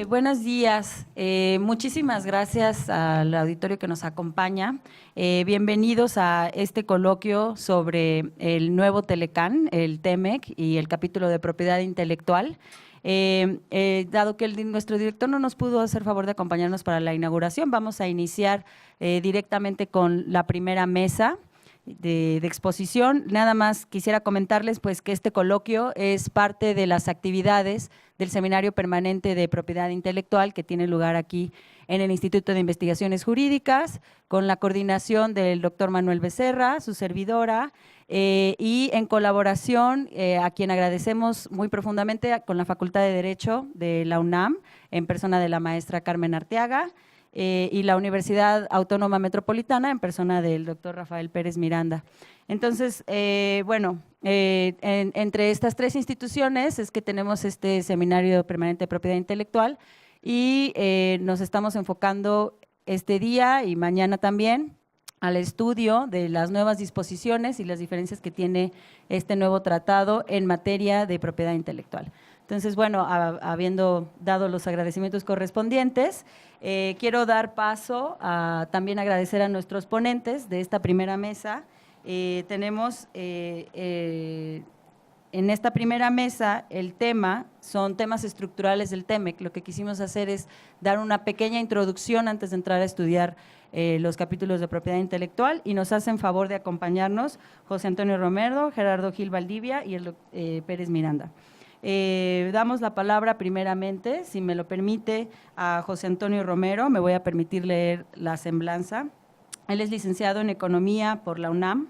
Buenos días, muchísimas gracias al auditorio que nos acompaña. Bienvenidos a este coloquio sobre el nuevo Telecán, el TEMEC y el capítulo de propiedad intelectual. Dado que nuestro director no nos pudo hacer favor de acompañarnos para la inauguración, vamos a iniciar directamente con la primera mesa de exposición. Nada más quisiera comentarles pues que este coloquio es parte de las actividades del Seminario Permanente de Propiedad Intelectual que tiene lugar aquí en el Instituto de Investigaciones Jurídicas, con la coordinación del doctor Manuel Becerra, su servidora, y en colaboración a quien agradecemos muy profundamente con la Facultad de Derecho de la UNAM, en persona de la maestra Carmen Arteaga, y la Universidad Autónoma Metropolitana en persona del doctor Rafael Pérez Miranda. Entonces, entre estas tres instituciones es que tenemos este Seminario Permanente de Propiedad Intelectual y nos estamos enfocando este día y mañana también al estudio de las nuevas disposiciones y las diferencias que tiene este nuevo tratado en materia de propiedad intelectual. Entonces, bueno, habiendo dado los agradecimientos correspondientes, quiero dar paso a también agradecer a nuestros ponentes de esta primera mesa. Tenemos en esta primera mesa el tema, son temas estructurales del TEMEC. Lo que quisimos hacer es dar una pequeña introducción antes de entrar a estudiar los capítulos de propiedad intelectual y nos hacen favor de acompañarnos José Antonio Romero, Gerardo Gil Valdivia y el Pérez Miranda. Damos la palabra primeramente, si me lo permite, a José Antonio Romero. Me voy a permitir leer la semblanza. Él es licenciado en Economía por la UNAM,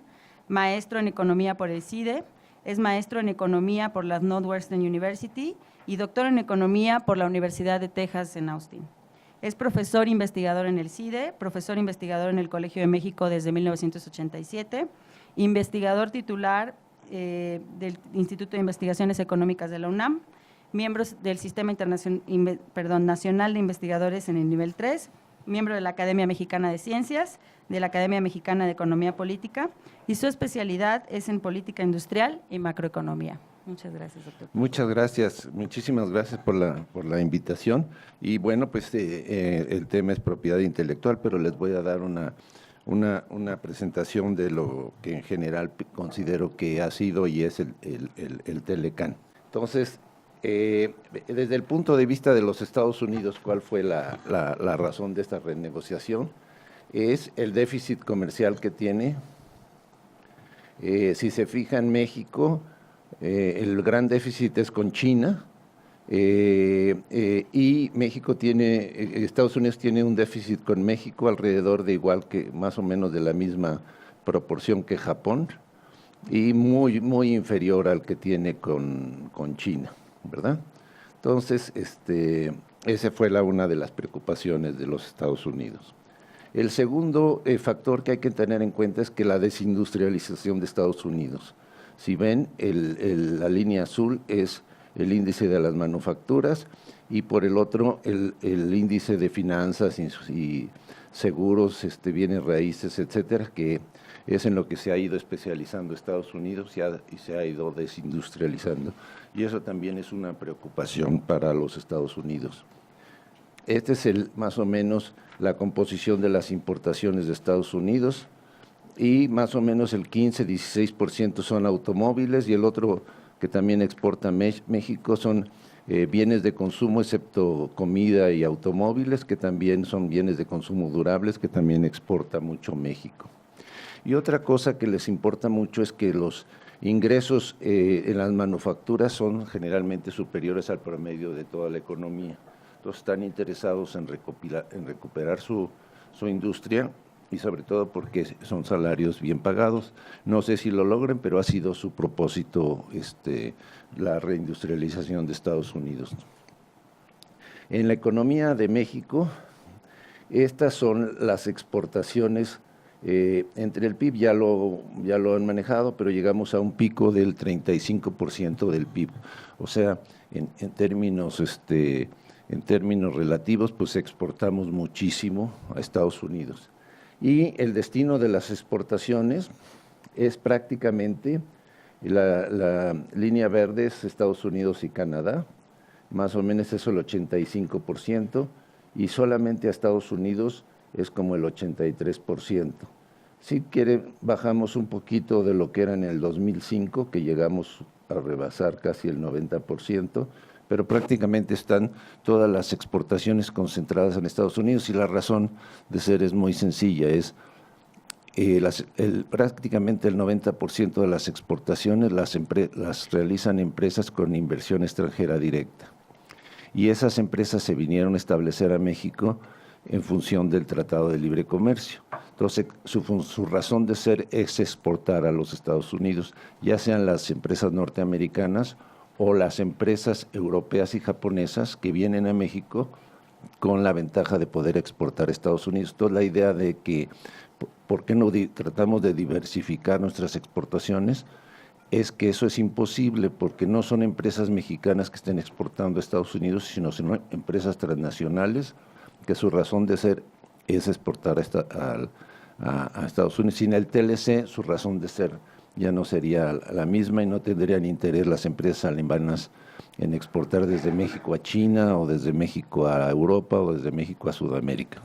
maestro en Economía por el CIDE, es maestro en Economía por la Northwestern University y doctor en Economía por la Universidad de Texas en Austin. Es profesor investigador en el CIDE, profesor investigador en el Colegio de México desde 1987, investigador titular del Instituto de Investigaciones Económicas de la UNAM, miembros del Sistema Nacional de Investigadores en el nivel 3, miembro de la Academia Mexicana de Ciencias, de la Academia Mexicana de Economía Política, y su especialidad es en política industrial y macroeconomía. Muchas gracias, doctor. Muchas gracias, muchísimas gracias por la invitación. Y bueno, pues el tema es propiedad intelectual, pero les voy a dar una presentación de lo que en general considero que ha sido y es el Telecán. Entonces, desde el punto de vista de los Estados Unidos, ¿cuál fue la razón de esta renegociación? Es el déficit comercial que tiene. Si se fija en México, el gran déficit es con China, y Estados Unidos tiene un déficit con México alrededor de igual que más o menos de la misma proporción que Japón y muy inferior al que tiene con China, ¿verdad? Entonces, esa fue una de las preocupaciones de los Estados Unidos. El segundo factor que hay que tener en cuenta es que la desindustrialización de Estados Unidos. Si ven, la línea azul es el índice de las manufacturas y por el otro el índice de finanzas y seguros, bienes raíces, etcétera, que es en lo que se ha ido especializando Estados Unidos y se ha ido desindustrializando. Y eso también es una preocupación para los Estados Unidos. Este es más o menos la composición de las importaciones de Estados Unidos y más o menos el 15-16% son automóviles y el otro que también exporta México son bienes de consumo, excepto comida y automóviles, que también son bienes de consumo durables, que también exporta mucho México. Y otra cosa que les importa mucho es que los ingresos en las manufacturas son generalmente superiores al promedio de toda la economía. Entonces están interesados en recuperar su industria y sobre todo porque son salarios bien pagados. No sé si lo logren, pero ha sido su propósito la reindustrialización de Estados Unidos. En la economía de México, estas son las exportaciones entre el PIB, ya lo han manejado, pero llegamos a un pico del 35% del PIB. O sea, en términos en términos relativos, pues exportamos muchísimo a Estados Unidos. Y el destino de las exportaciones es prácticamente la línea verde es Estados Unidos y Canadá, más o menos eso el 85%, y solamente a Estados Unidos es como el 83%. Si quiere, bajamos un poquito de lo que era en el 2005, que llegamos a rebasar casi el 90%, pero prácticamente están todas las exportaciones concentradas en Estados Unidos, y la razón de ser es muy sencilla, es prácticamente el 90% de las exportaciones las realizan empresas con inversión extranjera directa. Y esas empresas se vinieron a establecer a México en función del Tratado de Libre Comercio. Entonces, su razón de ser es exportar a los Estados Unidos, ya sean las empresas norteamericanas o las empresas europeas y japonesas que vienen a México con la ventaja de poder exportar a Estados Unidos. Entonces, la idea de que, ¿por qué no tratamos de diversificar nuestras exportaciones? Es que eso es imposible, porque no son empresas mexicanas que estén exportando a Estados Unidos, sino son empresas transnacionales que su razón de ser es exportar a Estados Unidos. Sin el TLC, su razón de ser ya no sería la misma y no tendrían interés las empresas alemanas en exportar desde México a China o desde México a Europa o desde México a Sudamérica.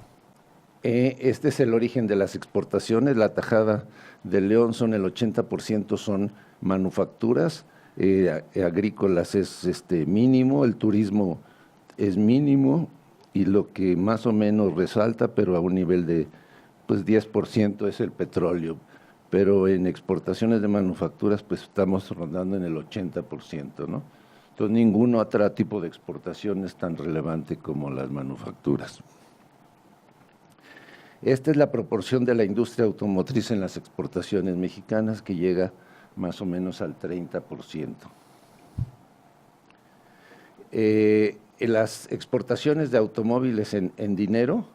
Este es el origen de las exportaciones. La tajada del León son el 80% son manufacturas, agrícolas es mínimo, el turismo es mínimo, y lo que más o menos resalta, pero a un nivel de pues 10% es el petróleo, pero en exportaciones de manufacturas pues estamos rondando en el 80%, ¿no? Entonces ningún otro tipo de exportación es tan relevante como las manufacturas. Esta es la proporción de la industria automotriz en las exportaciones mexicanas, que llega más o menos al 30%. Las exportaciones de automóviles en dinero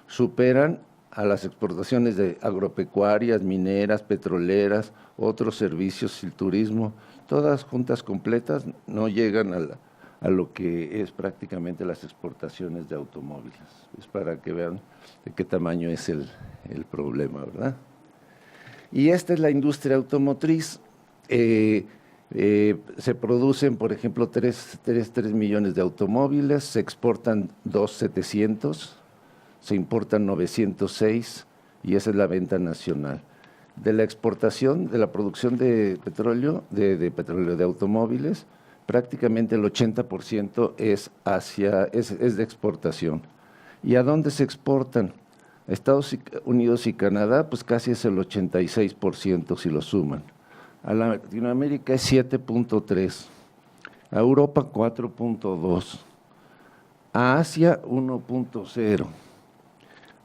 superan a las exportaciones de agropecuarias, mineras, petroleras, otros servicios y el turismo. Todas juntas completas no llegan a lo que es prácticamente las exportaciones de automóviles. Es para que vean de qué tamaño es el problema, ¿verdad? Y esta es la industria automotriz. Se producen, por ejemplo, 3 millones de automóviles, se exportan 2,700, se importan 906, y esa es la venta nacional. De la exportación, de la producción de petróleo, de automóviles, prácticamente el 80% es de exportación. ¿Y a dónde se exportan? Estados Unidos y Canadá, pues casi es el 86% si lo suman. A Latinoamérica es 7.3%, a Europa 4.2%, a Asia 1.0%,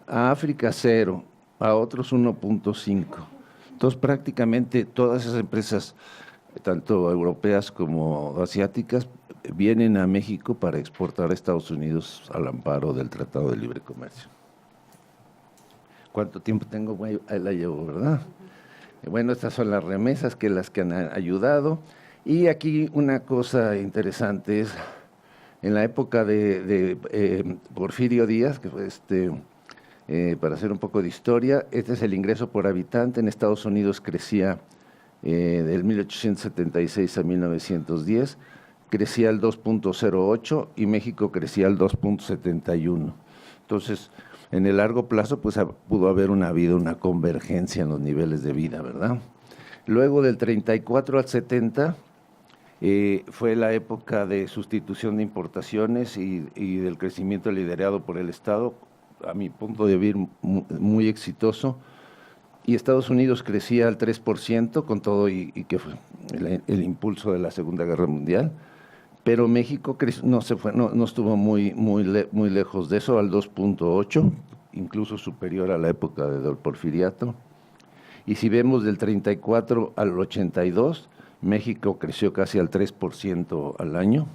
a África 0%, a otros 1.5%. Entonces prácticamente todas esas empresas, tanto europeas como asiáticas, vienen a México para exportar a Estados Unidos al amparo del Tratado de Libre Comercio. ¿Cuánto tiempo tengo? Bueno, ahí la llevo, ¿verdad? Bueno, estas son las remesas que han ayudado. Y aquí una cosa interesante es, en la época de Porfirio Díaz, que fue para hacer un poco de historia, este es el ingreso por habitante. En Estados Unidos crecía del 1876 a 1910, crecía al 2.08 y México crecía al 2.71. Entonces, en el largo plazo, pues pudo haber habido una convergencia en los niveles de vida, ¿verdad? Luego del 34 al 70 fue la época de sustitución de importaciones y del crecimiento liderado por el Estado, a mi punto de vista muy exitoso, y Estados Unidos crecía al 3% con todo y que fue el impulso de la Segunda Guerra Mundial. Pero México no estuvo muy lejos de eso, al 2.8, incluso superior a la época del Porfiriato. Y si vemos del 34 al 82, México creció casi al 3% al año,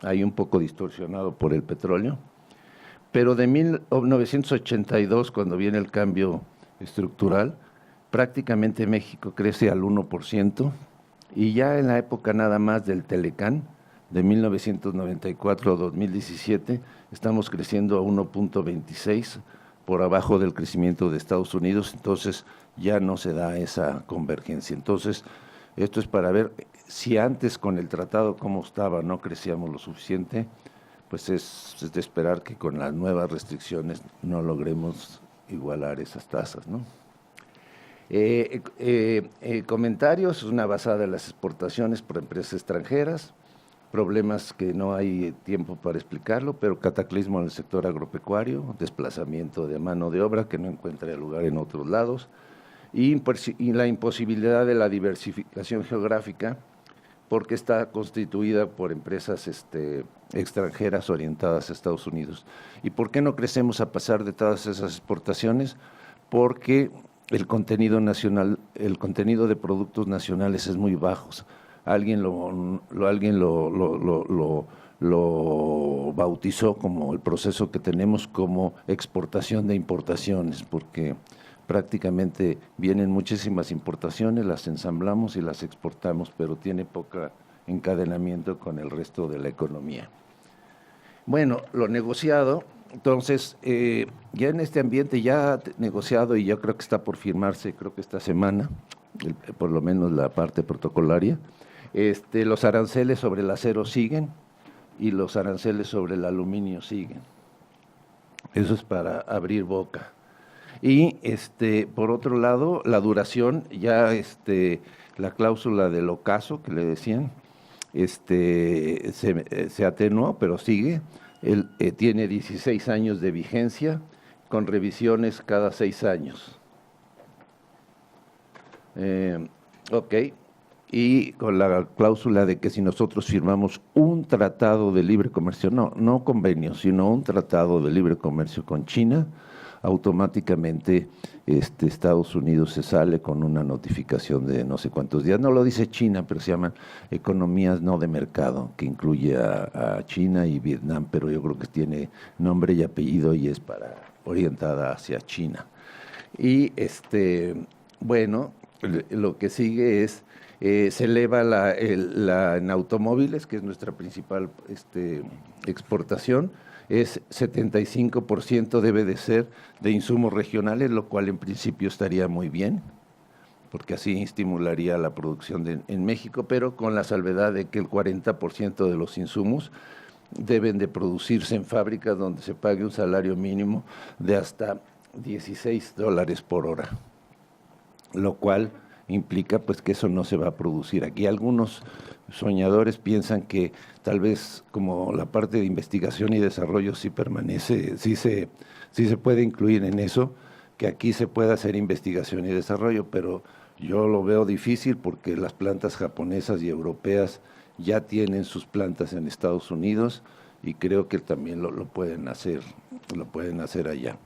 ahí un poco distorsionado por el petróleo. Pero de 1982, cuando viene el cambio estructural, prácticamente México crece al 1%, y ya en la época nada más del Telecán, de 1994 a 2017, estamos creciendo a 1.26, por abajo del crecimiento de Estados Unidos, entonces ya no se da esa convergencia. Entonces, esto es para ver si antes con el tratado cómo estaba, no crecíamos lo suficiente, pues es de esperar que con las nuevas restricciones no logremos igualar esas tasas, ¿no? Comentarios, una basada en las exportaciones por empresas extranjeras, problemas que no hay tiempo para explicarlo, pero cataclismo en el sector agropecuario, desplazamiento de mano de obra que no encuentra lugar en otros lados, y la imposibilidad de la diversificación geográfica, porque está constituida por empresas extranjeras orientadas a Estados Unidos. ¿Y por qué no crecemos a pesar de todas esas exportaciones? Porque el contenido nacional, el contenido de productos nacionales es muy bajo. Alguien lo bautizó como el proceso que tenemos como exportación de importaciones, porque prácticamente vienen muchísimas importaciones, las ensamblamos y las exportamos, pero tiene poco encadenamiento con el resto de la economía. Bueno, lo negociado, entonces, ya en este ambiente ya negociado y yo creo que está por firmarse, creo que esta semana, por lo menos la parte protocolaria, los aranceles sobre el acero siguen y los aranceles sobre el aluminio siguen. Eso es para abrir boca. Y por otro lado, la duración, ya la cláusula del ocaso que le decían, se atenuó, pero sigue. Él tiene 16 años de vigencia, con revisiones cada 6 años. Ok. Y con la cláusula de que si nosotros firmamos un tratado de libre comercio, no convenio, sino un tratado de libre comercio con China, automáticamente Estados Unidos se sale con una notificación de no sé cuántos días. No lo dice China, pero se llaman economías no de mercado, que incluye a China y Vietnam, pero yo creo que tiene nombre y apellido y es orientada hacia China. Y bueno, lo que sigue es se eleva en automóviles, que es nuestra principal exportación, es 75% debe de ser de insumos regionales, lo cual en principio estaría muy bien, porque así estimularía la producción en México, pero con la salvedad de que el 40% de los insumos deben de producirse en fábricas donde se pague un salario mínimo de hasta $16 por hora, lo cual implica pues que eso no se va a producir aquí. Algunos soñadores piensan que tal vez como la parte de investigación y desarrollo sí permanece, sí se puede incluir en eso, que aquí se pueda hacer investigación y desarrollo, pero yo lo veo difícil porque las plantas japonesas y europeas ya tienen sus plantas en Estados Unidos y creo que también lo pueden hacer allá.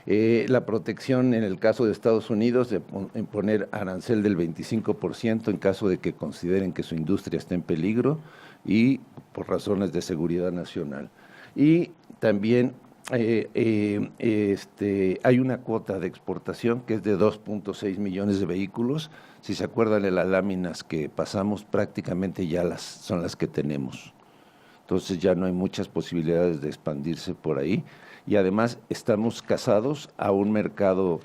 La protección en el caso de Estados Unidos de poner arancel del 25% en caso de que consideren que su industria está en peligro y por razones de seguridad nacional. Y también hay una cuota de exportación que es de 2.6 millones de vehículos. Si se acuerdan de las láminas que pasamos, prácticamente ya son las que tenemos. Entonces ya no hay muchas posibilidades de expandirse por ahí. Y además estamos casados a un mercado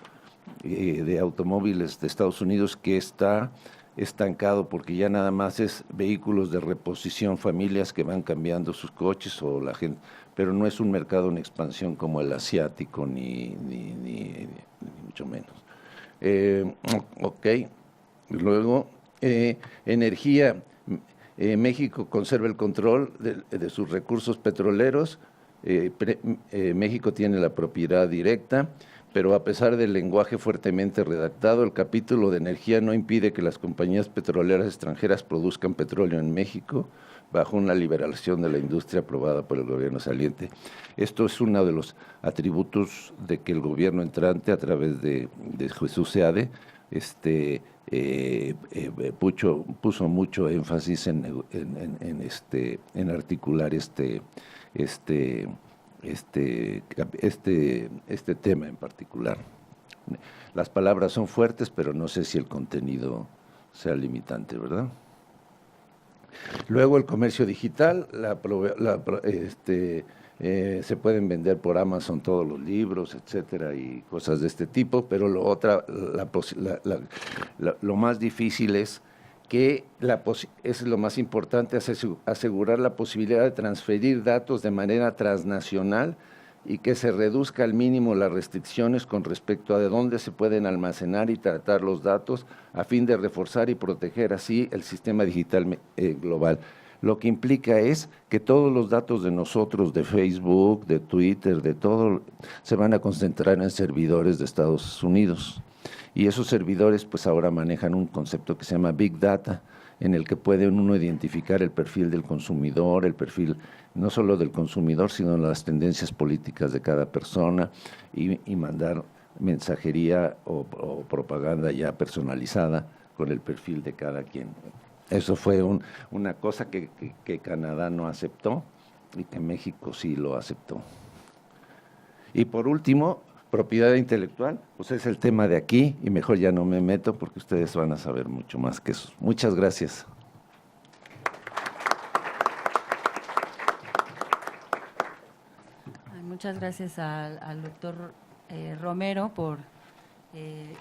de automóviles de Estados Unidos que está estancado porque ya nada más es vehículos de reposición, familias que van cambiando sus coches o la gente, pero no es un mercado en expansión como el asiático ni mucho menos. Ok, luego energía, México conserva el control de sus recursos petroleros. México tiene la propiedad directa, pero a pesar del lenguaje fuertemente redactado, el capítulo de energía no impide que las compañías petroleras extranjeras produzcan petróleo en México bajo una liberación de la industria aprobada por el gobierno saliente. Esto es uno de los atributos de que el gobierno entrante, a través de Jesús Seade, puso mucho énfasis en articular este tema en particular. Las palabras son fuertes, pero no sé si el contenido sea limitante, ¿verdad? Luego el comercio digital, se pueden vender por Amazon todos los libros, etcétera, y cosas de este tipo, pero lo más difícil es que es lo más importante, asegurar la posibilidad de transferir datos de manera transnacional y que se reduzca al mínimo las restricciones con respecto a de dónde se pueden almacenar y tratar los datos a fin de reforzar y proteger así el sistema digital global. Lo que implica es que todos los datos de nosotros, de Facebook, de Twitter, de todo, se van a concentrar en servidores de Estados Unidos. Y esos servidores pues ahora manejan un concepto que se llama Big Data, en el que puede uno identificar el perfil del consumidor, el perfil no solo del consumidor, sino las tendencias políticas de cada persona y mandar mensajería o propaganda ya personalizada con el perfil de cada quien. Eso fue una cosa que Canadá no aceptó y que México sí lo aceptó. Y por último, propiedad intelectual, pues es el tema de aquí y mejor ya no me meto porque ustedes van a saber mucho más que eso. Muchas gracias. Muchas gracias al doctor Romero por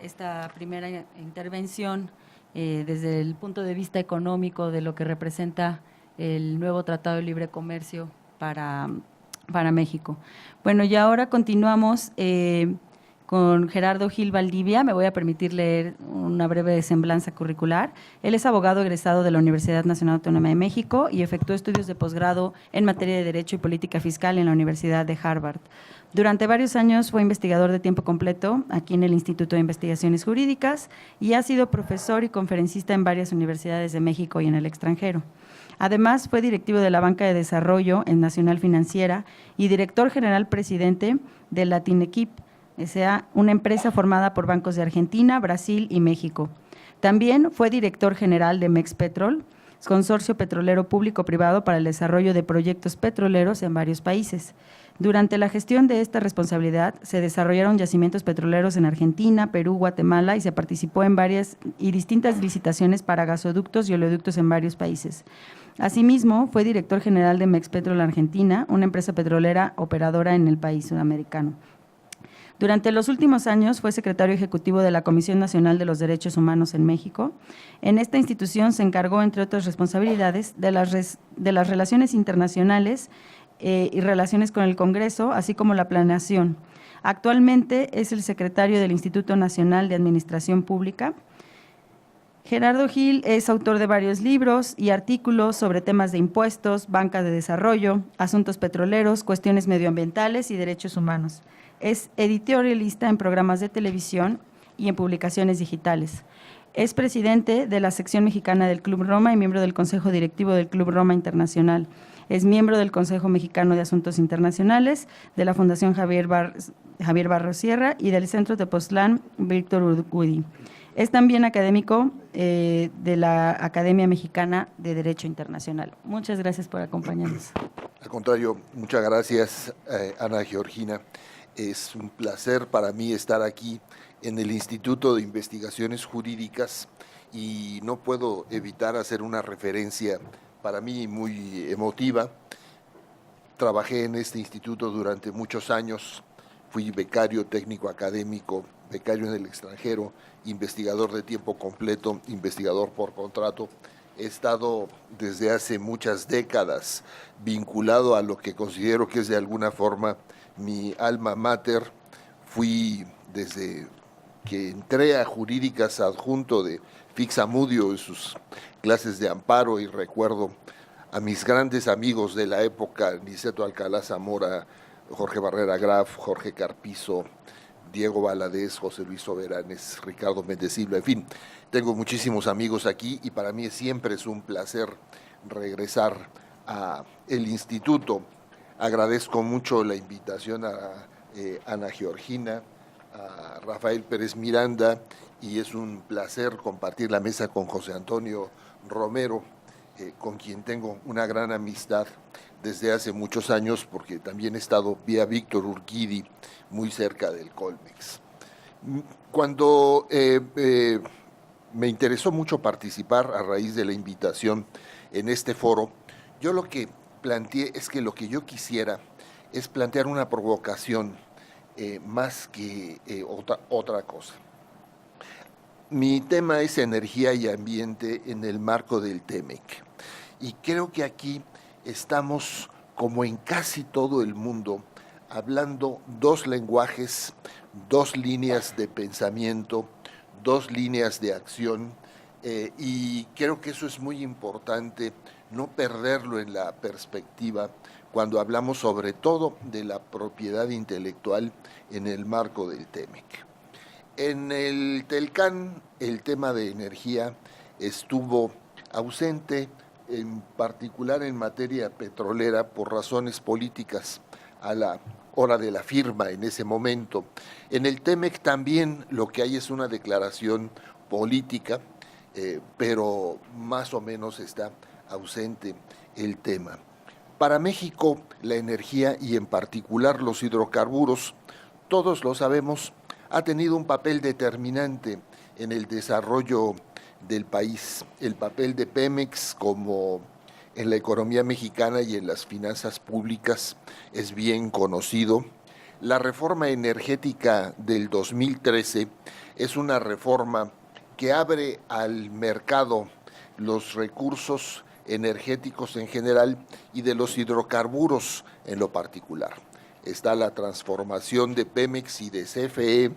esta primera intervención desde el punto de vista económico de lo que representa el nuevo Tratado de Libre Comercio para México. Bueno, y ahora continuamos con Gerardo Gil Valdivia. Me voy a permitir leer una breve semblanza curricular. Él es abogado egresado de la Universidad Nacional Autónoma de México y efectuó estudios de posgrado en materia de Derecho y Política Fiscal en la Universidad de Harvard. Durante varios años fue investigador de tiempo completo aquí en el Instituto de Investigaciones Jurídicas y ha sido profesor y conferencista en varias universidades de México y en el extranjero. Además, fue directivo de la Banca de Desarrollo en Nacional Financiera y director general presidente de Latinequip, sea una empresa formada por bancos de Argentina, Brasil y México. También fue director general de Mexpetrol, consorcio petrolero público-privado para el desarrollo de proyectos petroleros en varios países. Durante la gestión de esta responsabilidad, se desarrollaron yacimientos petroleros en Argentina, Perú, Guatemala y se participó en varias y distintas licitaciones para gasoductos y oleoductos en varios países. Asimismo, fue director general de Mexpetrol Argentina, una empresa petrolera operadora en el país sudamericano. Durante los últimos años fue secretario ejecutivo de la Comisión Nacional de los Derechos Humanos en México. En esta institución se encargó, entre otras responsabilidades, de las relaciones internacionales y relaciones con el Congreso, así como la planeación. Actualmente es el secretario del Instituto Nacional de Administración Pública. Gerardo Gil es autor de varios libros y artículos sobre temas de impuestos, banca de desarrollo, asuntos petroleros, cuestiones medioambientales y derechos humanos. Es editorialista en programas de televisión y en publicaciones digitales. Es presidente de la sección mexicana del Club Roma y miembro del Consejo Directivo del Club Roma Internacional. Es miembro del Consejo Mexicano de Asuntos Internacionales, de la Fundación Javier Barros Sierra y del Centro Tepoztlán Víctor Urgüdí. Es también académico de la Academia Mexicana de Derecho Internacional. Muchas gracias por acompañarnos. Al contrario, muchas gracias, Ana Georgina. Es un placer para mí estar aquí en el Instituto de Investigaciones Jurídicas y no puedo evitar hacer una referencia para mí muy emotiva. Trabajé en este instituto durante muchos años, fui becario técnico académico, becario en el extranjero, investigador de tiempo completo, investigador por contrato. He estado desde hace muchas décadas vinculado a lo que considero que es de alguna forma mi alma mater. Fui desde que entré a Jurídicas adjunto de Fixamudio en sus clases de amparo y recuerdo a mis grandes amigos de la época, Niceto Alcalá Zamora, Jorge Barrera Graf, Jorge Carpizo, Diego Valadez, José Luis Soberanes, Ricardo Méndez Silva, en fin, tengo muchísimos amigos aquí y para mí siempre es un placer regresar a el instituto. Agradezco mucho la invitación a Ana Georgina, a Rafael Pérez Miranda y es un placer compartir la mesa con José Antonio Romero, con quien tengo una gran amistad desde hace muchos años porque también he estado vía Víctor Urquidi muy cerca del Colmex. Cuando me interesó mucho participar a raíz de la invitación en este foro, yo lo que planteé es que lo que yo quisiera es plantear una provocación más que otra cosa. Mi tema es energía y ambiente en el marco del TEMEC. Y creo que aquí estamos, como en casi todo el mundo, hablando dos lenguajes, dos líneas de pensamiento, dos líneas de acción, y creo que eso es muy importante, no perderlo en la perspectiva cuando hablamos sobre todo de la propiedad intelectual en el marco del TEMEC. En el Telcán el tema de energía estuvo ausente, en particular en materia petrolera, por razones políticas a la hora de la firma en ese momento. En el TEMEC también lo que hay es una declaración política, pero más o menos está ausente el tema. Para México, la energía y en particular los hidrocarburos, todos lo sabemos, ha tenido un papel determinante en el desarrollo del país. El papel de Pemex como en la economía mexicana y en las finanzas públicas es bien conocido. La reforma energética del 2013 es una reforma que abre al mercado los recursos energéticos en general y de los hidrocarburos en lo particular. Está la transformación de Pemex y de CFE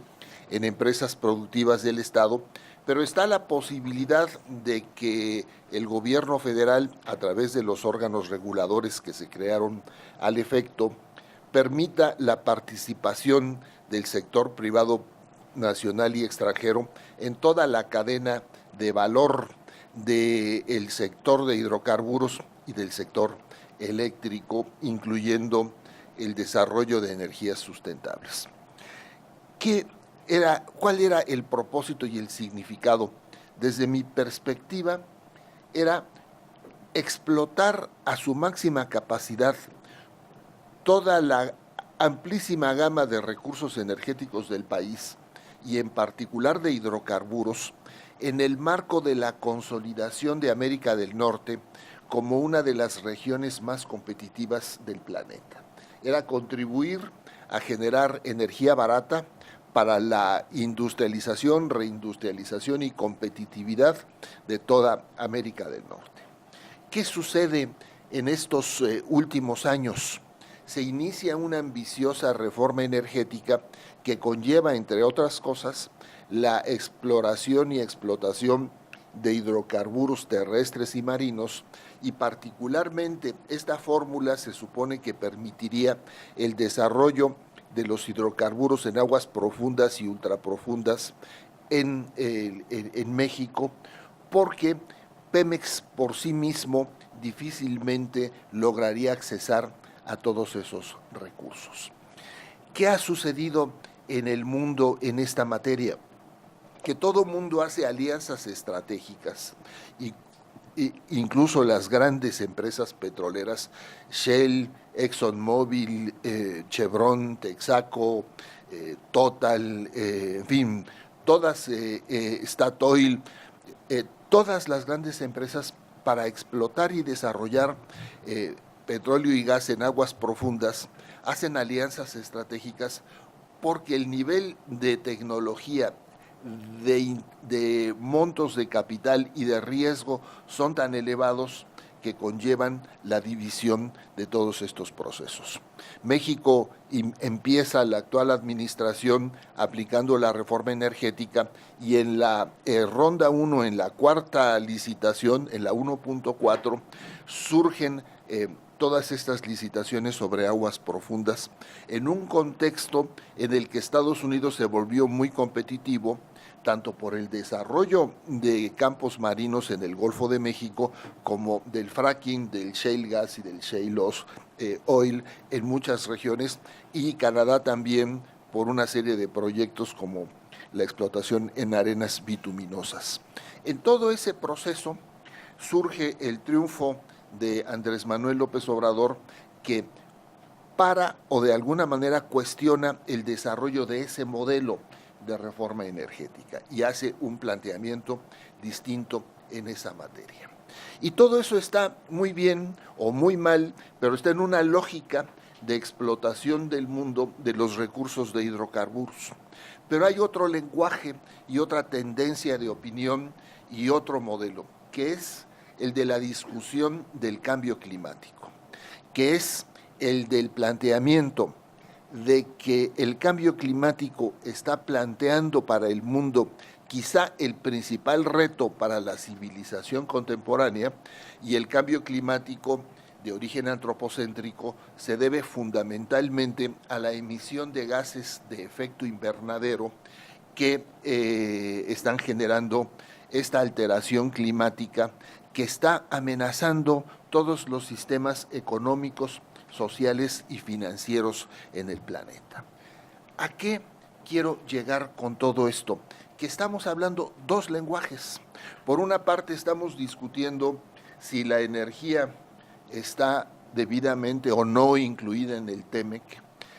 en empresas productivas del Estado, pero está la posibilidad de que el gobierno federal, a través de los órganos reguladores que se crearon al efecto, permita la participación del sector privado nacional y extranjero en toda la cadena de valor del sector de hidrocarburos y del sector eléctrico, incluyendo el desarrollo de energías sustentables. ¿Cuál era el propósito y el significado? Desde mi perspectiva, era explotar a su máxima capacidad toda la amplísima gama de recursos energéticos del país y en particular de hidrocarburos en el marco de la consolidación de América del Norte como una de las regiones más competitivas del planeta. Era contribuir a generar energía barata para la industrialización, reindustrialización y competitividad de toda América del Norte. ¿Qué sucede en estos últimos años? Se inicia una ambiciosa reforma energética que conlleva, entre otras cosas, la exploración y explotación de hidrocarburos terrestres y marinos, y particularmente esta fórmula se supone que permitiría el desarrollo de los hidrocarburos en aguas profundas y ultraprofundas en México, porque Pemex por sí mismo difícilmente lograría accesar a todos esos recursos. ¿Qué ha sucedido en el mundo en esta materia? Que todo mundo hace alianzas estratégicas y incluso las grandes empresas petroleras, Shell, ExxonMobil, Chevron, Texaco, Total, en fin, todas, Statoil, todas las grandes empresas para explotar y desarrollar petróleo y gas en aguas profundas hacen alianzas estratégicas porque el nivel de tecnología, de montos de capital y de riesgo son tan elevados que conllevan la división de todos estos procesos. México empieza la actual administración aplicando la reforma energética y en la ronda 1, en la cuarta licitación, en la 1.4, surgen todas estas licitaciones sobre aguas profundas en un contexto en el que Estados Unidos se volvió muy competitivo, tanto por el desarrollo de campos marinos en el Golfo de México como del fracking, del shale gas y del shale oil en muchas regiones, y Canadá también por una serie de proyectos como la explotación en arenas bituminosas. En todo ese proceso surge el triunfo de Andrés Manuel López Obrador, que para o de alguna manera cuestiona el desarrollo de ese modelo de reforma energética y hace un planteamiento distinto en esa materia. Y todo eso está muy bien o muy mal, pero está en una lógica de explotación del mundo de los recursos de hidrocarburos. Pero hay otro lenguaje y otra tendencia de opinión y otro modelo, que es el de la discusión del cambio climático, que es el del planteamiento de que el cambio climático está planteando para el mundo quizá el principal reto para la civilización contemporánea, y el cambio climático de origen antropocéntrico se debe fundamentalmente a la emisión de gases de efecto invernadero que están generando esta alteración climática que está amenazando todos los sistemas económicos, sociales y financieros en el planeta. ¿A qué quiero llegar con todo esto? Que estamos hablando dos lenguajes. Por una parte estamos discutiendo si la energía está debidamente o no incluida en el TEMEC,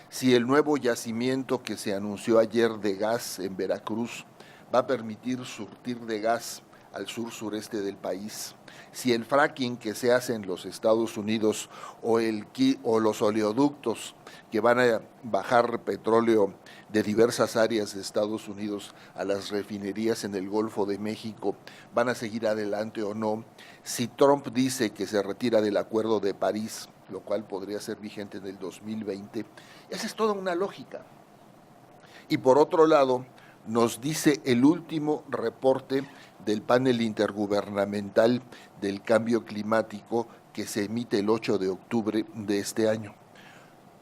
si el nuevo yacimiento que se anunció ayer de gas en Veracruz va a permitir surtir de gas al sur-sureste del país, si el fracking que se hace en los Estados Unidos o los oleoductos que van a bajar petróleo de diversas áreas de Estados Unidos a las refinerías en el Golfo de México van a seguir adelante o no, si Trump dice que se retira del Acuerdo de París, lo cual podría ser vigente en el 2020, esa es toda una lógica. Y por otro lado, nos dice el último reporte del panel intergubernamental del cambio climático que se emite el 8 de octubre de este año.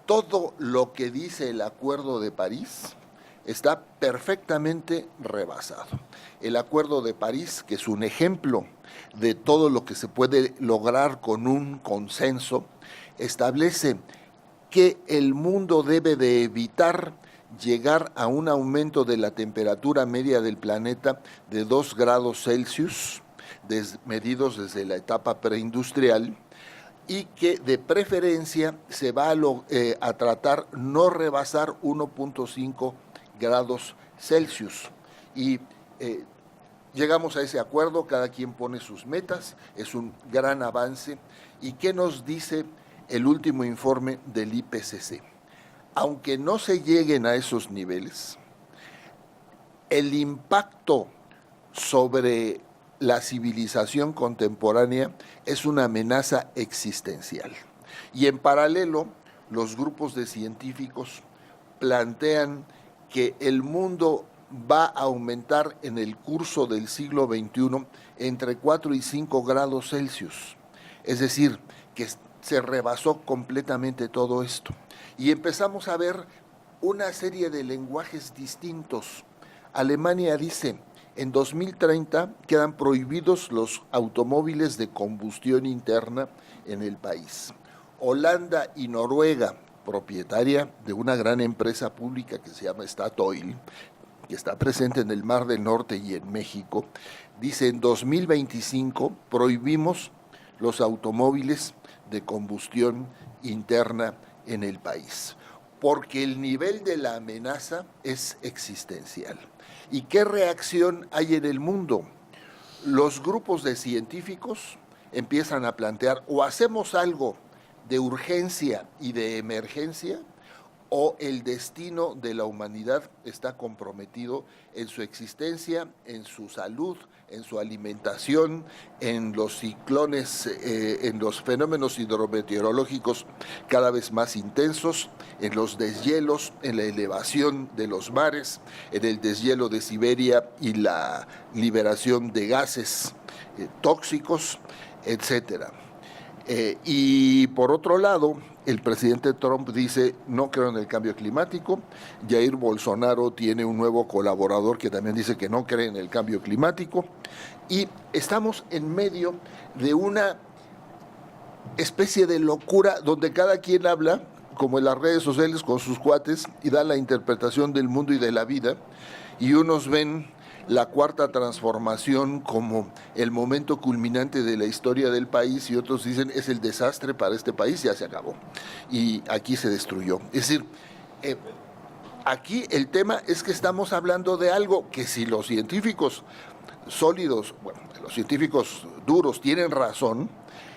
Todo lo que dice el Acuerdo de París está perfectamente rebasado. El Acuerdo de París, que es un ejemplo de todo lo que se puede lograr con un consenso, establece que el mundo debe de evitar llegar a un aumento de la temperatura media del planeta de 2 grados Celsius, medidos desde la etapa preindustrial, y que de preferencia se va a tratar no rebasar 1.5 grados Celsius. Y llegamos a ese acuerdo, cada quien pone sus metas, es un gran avance. ¿Y qué nos dice el último informe del IPCC? Aunque no se lleguen a esos niveles, el impacto sobre la civilización contemporánea es una amenaza existencial. Y en paralelo, los grupos de científicos plantean que el mundo va a aumentar en el curso del siglo XXI entre 4 y 5 grados Celsius. Es decir, que se rebasó completamente todo esto. Y empezamos a ver una serie de lenguajes distintos. Alemania dice, en 2030 quedan prohibidos los automóviles de combustión interna en el país. Holanda y Noruega, propietaria de una gran empresa pública que se llama Statoil, que está presente en el Mar del Norte y en México, dice en 2025 prohibimos los automóviles de combustión interna en el país, porque el nivel de la amenaza es existencial. ¿Y qué reacción hay en el mundo? Los grupos de científicos empiezan a plantear o hacemos algo de urgencia y de emergencia, o el destino de la humanidad está comprometido en su existencia, en su salud, en su alimentación, en los ciclones, en los fenómenos hidrometeorológicos cada vez más intensos, en los deshielos, en la elevación de los mares, en el deshielo de Siberia y la liberación de gases tóxicos, etcétera. Y por otro lado, el presidente Trump dice, no creo en el cambio climático. Jair Bolsonaro tiene un nuevo colaborador que también dice que no cree en el cambio climático. Y estamos en medio de una especie de locura donde cada quien habla, como en las redes sociales, con sus cuates y da la interpretación del mundo y de la vida. Y unos ven la cuarta transformación como el momento culminante de la historia del país y otros dicen es el desastre para este país, ya se acabó y aquí se destruyó. Es decir, aquí el tema es que estamos hablando de algo que si los científicos sólidos, bueno, los científicos duros tienen razón,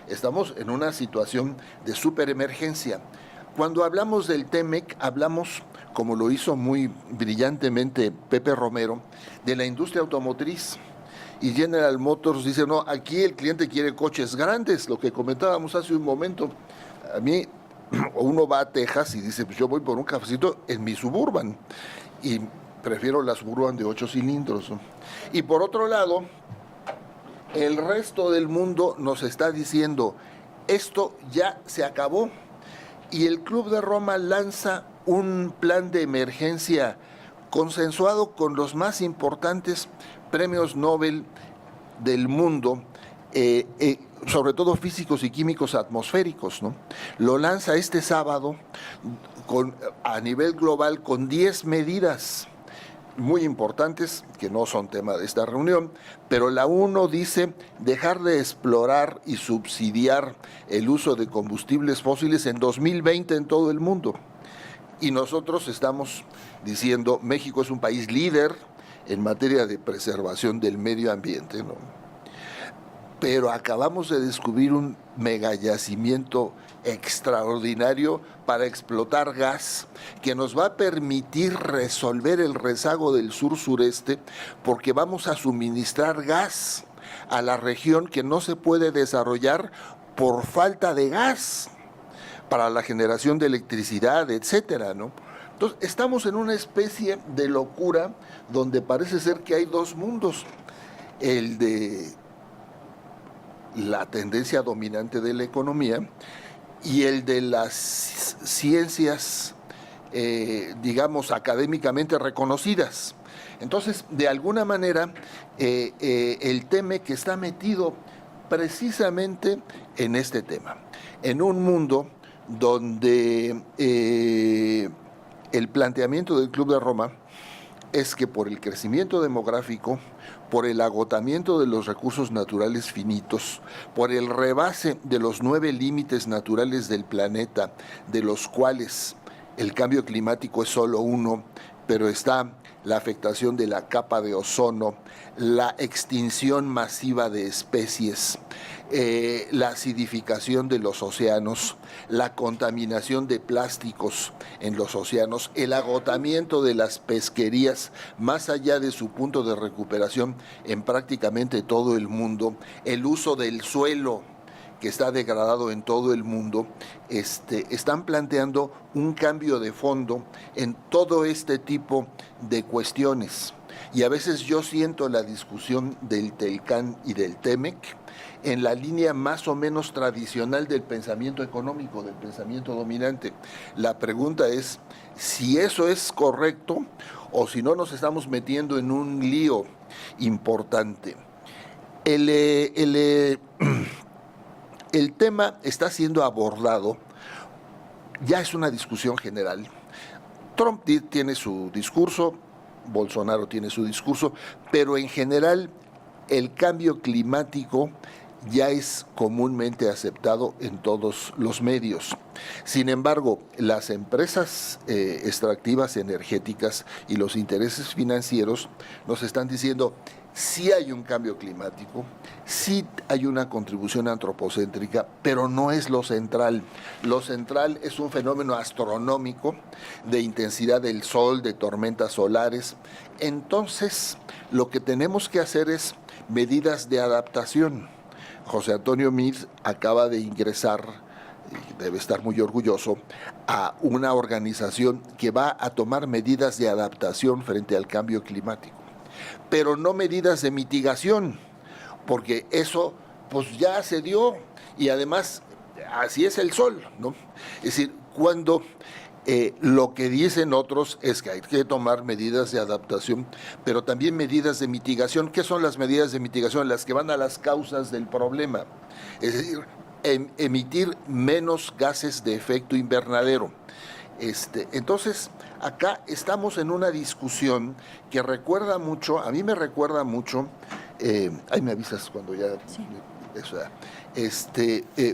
estamos en una situación de superemergencia. Cuando hablamos del TEMEC, hablamos, como lo hizo muy brillantemente Pepe Romero, de la industria automotriz. Y General Motors dice, no, aquí el cliente quiere coches grandes, lo que comentábamos hace un momento. A mí, uno va a Texas y dice, pues yo voy por un cafecito en mi Suburban, y prefiero la Suburban de 8 cilindros, ¿no? Y por otro lado, el resto del mundo nos está diciendo, esto ya se acabó. Y el Club de Roma lanza un plan de emergencia consensuado con los más importantes premios Nobel del mundo, sobre todo físicos y químicos atmosféricos, ¿no? Lo lanza este sábado a nivel global con 10 medidas muy importantes, que no son tema de esta reunión, pero la UNO dice dejar de explorar y subsidiar el uso de combustibles fósiles en 2020 en todo el mundo. Y nosotros estamos diciendo, México es un país líder en materia de preservación del medio ambiente, ¿no? Pero acabamos de descubrir un megayacimiento extraordinario para explotar gas que nos va a permitir resolver el rezago del sur-sureste, porque vamos a suministrar gas a la región que no se puede desarrollar por falta de gas para la generación de electricidad, etcétera, ¿no? Entonces, estamos en una especie de locura donde parece ser que hay dos mundos, el de la tendencia dominante de la economía y el de las ciencias, digamos, académicamente reconocidas. Entonces, de alguna manera, el TEMEC está metido precisamente en este tema, en un mundo donde el planteamiento del Club de Roma es que por el crecimiento demográfico, por el agotamiento de los recursos naturales finitos, por el rebase de los 9 límites naturales del planeta, de los cuales el cambio climático es solo uno, pero está la afectación de la capa de ozono, la extinción masiva de especies, la acidificación de los océanos, la contaminación de plásticos en los océanos, el agotamiento de las pesquerías más allá de su punto de recuperación en prácticamente todo el mundo, el uso del suelo que está degradado en todo el mundo, están planteando un cambio de fondo en todo este tipo de cuestiones. Y a veces yo siento la discusión del TELCAN y del TEMEC en la línea más o menos tradicional del pensamiento económico, del pensamiento dominante. La pregunta es si eso es correcto o si no nos estamos metiendo en un lío importante. El tema está siendo abordado, ya es una discusión general. Trump tiene su discurso, Bolsonaro tiene su discurso, pero en general el cambio climático ya es comúnmente aceptado en todos los medios. Sin embargo, las empresas extractivas energéticas y los intereses financieros nos están diciendo sí hay un cambio climático, sí hay una contribución antropocéntrica, pero no es lo central. Lo central es un fenómeno astronómico de intensidad del sol, de tormentas solares. Entonces, lo que tenemos que hacer es medidas de adaptación. José Antonio Meade acaba de ingresar, debe estar muy orgulloso, a una organización que va a tomar medidas de adaptación frente al cambio climático, pero no medidas de mitigación, porque eso pues ya se dio y además así es el sol, ¿no? Es decir, cuando lo que dicen otros es que hay que tomar medidas de adaptación, pero también medidas de mitigación. ¿Qué son las medidas de mitigación? Las que van a las causas del problema, es decir, emitir menos gases de efecto invernadero. Entonces, acá estamos en una discusión que recuerda mucho, a mí me recuerda mucho, ahí me avisas cuando ya... Sí.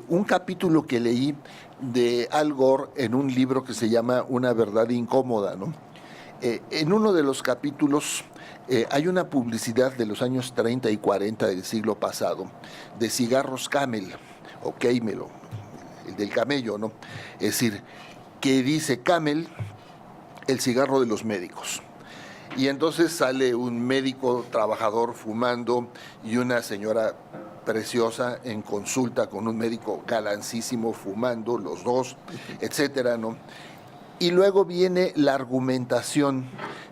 Un capítulo que leí de Al Gore en un libro que se llama Una verdad incómoda, ¿no? En uno de los capítulos hay una publicidad de los años 30 y 40 del siglo pasado de cigarros Camel, o Camel, el del camello, ¿no? Es decir, que dice Camel, el cigarro de los médicos. Y entonces sale un médico trabajador fumando y una señora preciosa en consulta con un médico galancísimo fumando, los dos, etcétera, ¿no? Y luego viene la argumentación,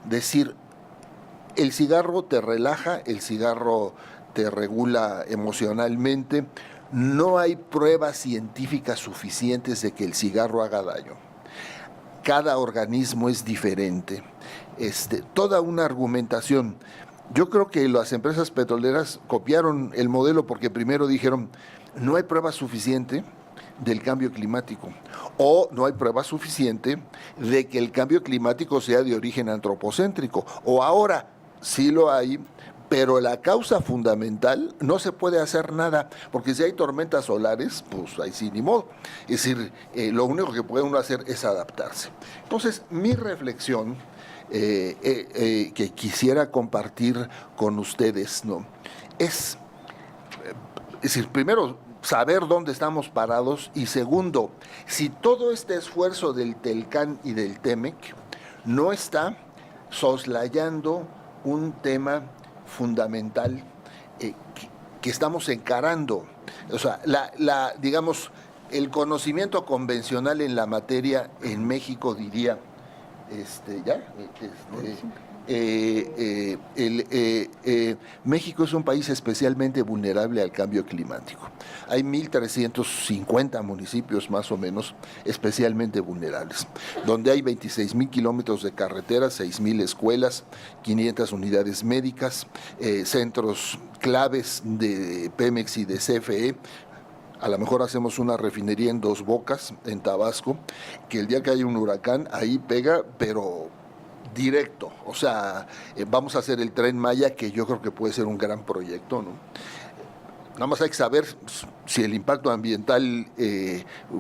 decir, el cigarro te relaja, el cigarro te regula emocionalmente, no hay pruebas científicas suficientes de que el cigarro haga daño. Cada organismo es diferente. Toda una argumentación. Yo creo que las empresas petroleras copiaron el modelo porque primero dijeron, no hay prueba suficiente del cambio climático, o no hay prueba suficiente de que el cambio climático sea de origen antropocéntrico, o ahora sí lo hay, pero la causa fundamental no se puede hacer nada, porque si hay tormentas solares, pues ahí sí ni modo. Es decir, lo único que puede uno hacer es adaptarse. Entonces, mi reflexión que quisiera compartir con ustedes, ¿no? Es decir, primero, saber dónde estamos parados, y segundo, si todo este esfuerzo del Telcán y del TEMEC no está soslayando un tema fundamental que estamos encarando. O sea, digamos, el conocimiento convencional en la materia en México diría, México es un país especialmente vulnerable al cambio climático. Hay 1.350 municipios más o menos especialmente vulnerables, donde hay 26,000 kilómetros de carreteras, 6,000 escuelas, 500 unidades médicas, centros claves de Pemex y de CFE. A lo mejor hacemos una refinería en Dos Bocas, en Tabasco, que el día que haya un huracán, ahí pega, pero directo. O sea, vamos a hacer el Tren Maya, que yo creo que puede ser un gran proyecto, ¿no? Nada más hay que saber si el impacto ambiental,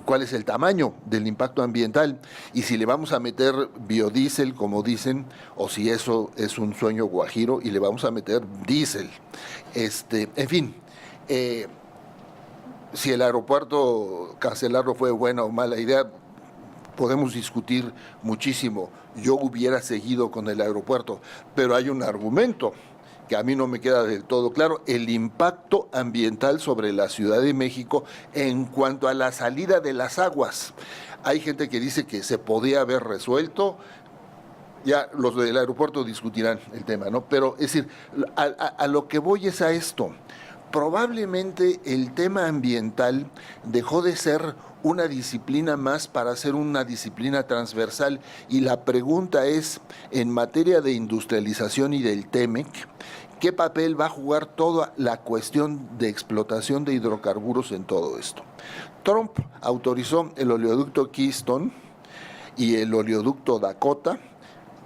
cuál es el tamaño del impacto ambiental, y si le vamos a meter biodiesel, como dicen, o si eso es un sueño guajiro y le vamos a meter diésel. En fin, si el aeropuerto cancelarlo fue buena o mala idea, podemos discutir muchísimo. Yo hubiera seguido con el aeropuerto, pero hay un argumento que a mí no me queda del todo claro: el impacto ambiental sobre la Ciudad de México en cuanto a la salida de las aguas. Hay gente que dice que se podía haber resuelto. Ya los del aeropuerto discutirán el tema, ¿no? Pero es decir, a lo que voy es a esto. Probablemente el tema ambiental dejó de ser una disciplina más para ser una disciplina transversal, y la pregunta es, en materia de industrialización y del TEMEC, ¿qué papel va a jugar toda la cuestión de explotación de hidrocarburos en todo esto? Trump autorizó el oleoducto Keystone y el oleoducto Dakota,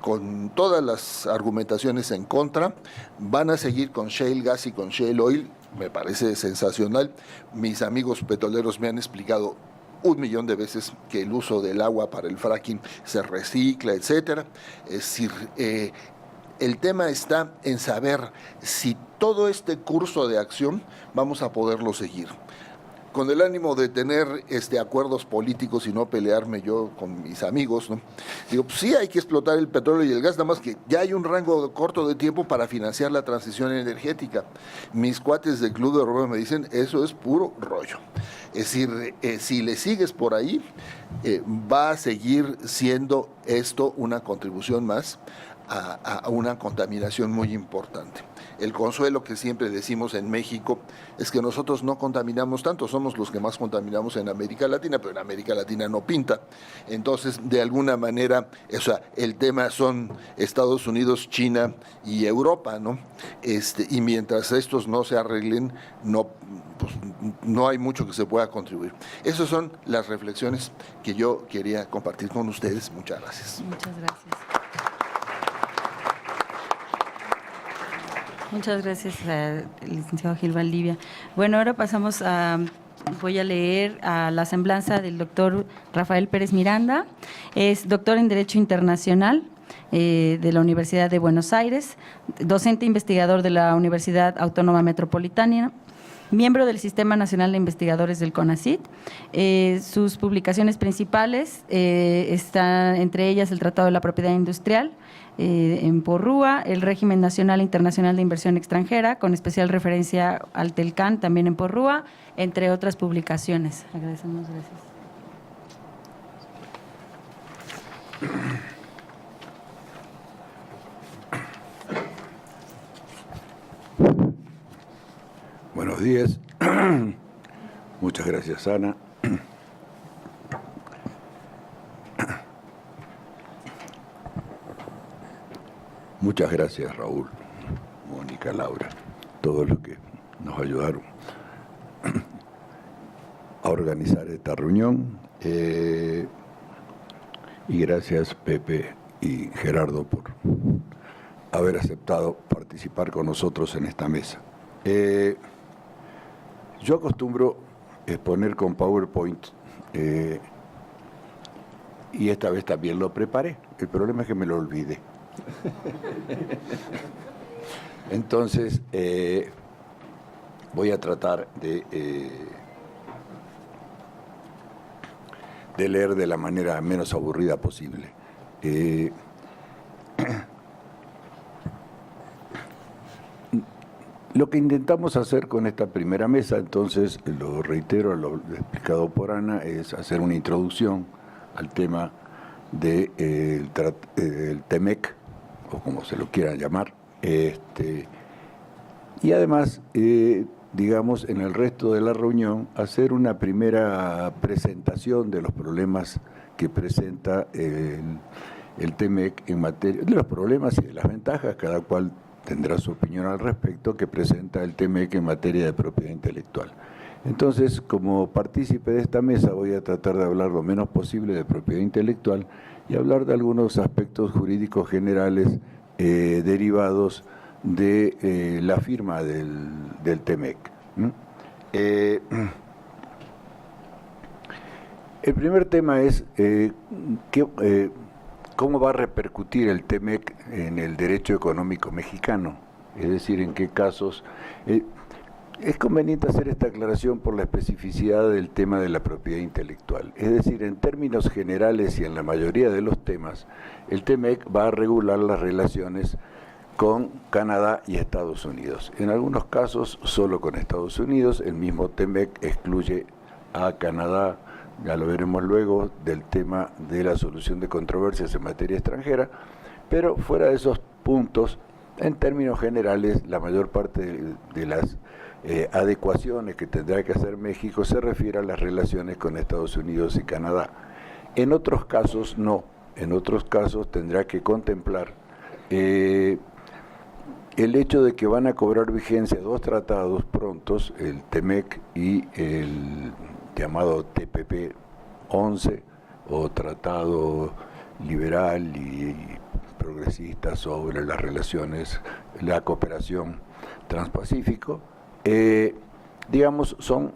con todas las argumentaciones en contra. Van a seguir con shale gas y con shale oil. Me parece sensacional. Mis amigos petroleros me han explicado 1,000,000 de veces que el uso del agua para el fracking se recicla, etcétera. Es decir, el tema está en saber si todo este curso de acción vamos a poderlo seguir, con el ánimo de tener acuerdos políticos y no pelearme yo con mis amigos, ¿no? Digo, pues sí, hay que explotar el petróleo y el gas, nada más que ya hay un rango corto de tiempo para financiar la transición energética. Mis cuates del Club de Roma me dicen, eso es puro rollo. Es decir, si le sigues por ahí, va a seguir siendo esto una contribución más a una contaminación muy importante. El consuelo que siempre decimos en México es que nosotros no contaminamos tanto, somos los que más contaminamos en América Latina, pero en América Latina no pinta. Entonces, de alguna manera, o sea, el tema son Estados Unidos, China y Europa, ¿no? Y mientras estos no se arreglen, no hay mucho que se pueda contribuir. Esas son las reflexiones que yo quería compartir con ustedes. Muchas gracias. Muchas gracias. Muchas gracias, licenciado Gil Valdivia. Bueno, ahora voy a leer a la semblanza del doctor Rafael Pérez Miranda. Es doctor en Derecho Internacional, de la Universidad de Buenos Aires, docente investigador de la Universidad Autónoma Metropolitana, miembro del Sistema Nacional de Investigadores del CONACYT. Sus publicaciones principales están entre ellas el Tratado de la Propiedad Industrial en Porrúa, el Régimen Nacional e Internacional de Inversión Extranjera, con especial referencia al TELCAN, también en Porrúa, entre otras publicaciones. Agradecemos, gracias. Buenos días. Muchas gracias, Ana. Muchas gracias, Raúl, Mónica, Laura, todos los que nos ayudaron a organizar esta reunión. Y gracias, Pepe y Gerardo, por haber aceptado participar con nosotros en esta mesa. Yo acostumbro exponer con PowerPoint y esta vez también lo preparé. El problema es que me lo olvidé. Entonces, voy a tratar de leer de la manera menos aburrida posible. Lo que intentamos hacer con esta primera mesa, entonces, lo reitero, lo explicado por Ana, es hacer una introducción al tema del TEMEC, o como se lo quieran llamar, y además, digamos, en el resto de la reunión, hacer una primera presentación de los problemas que presenta el TEMEC en materia, de los problemas y de las ventajas, cada cual tendrá su opinión al respecto, que presenta el TEMEC en materia de propiedad intelectual. Entonces, como partícipe de esta mesa, voy a tratar de hablar lo menos posible de propiedad intelectual y hablar de algunos aspectos jurídicos generales derivados de la firma del TEMEC. El primer tema es cómo va a repercutir el TEMEC en el derecho económico mexicano, es decir, en qué casos. Es conveniente hacer esta aclaración por la especificidad del tema de la propiedad intelectual. Es decir, en términos generales y en la mayoría de los temas, el TEMEC va a regular las relaciones con Canadá y Estados Unidos. En algunos casos, solo con Estados Unidos. El mismo TEMEC excluye a Canadá, ya lo veremos luego, del tema de la solución de controversias en materia extranjera, pero fuera de esos puntos, en términos generales, la mayor parte de las adecuaciones que tendrá que hacer México se refiere a las relaciones con Estados Unidos y Canadá. En otros casos no, en otros casos tendrá que contemplar el hecho de que van a cobrar vigencia dos tratados prontos, el TEMEC y el llamado TPP-11, o Tratado Liberal y Progresista sobre las relaciones, la cooperación transpacífico. Digamos, son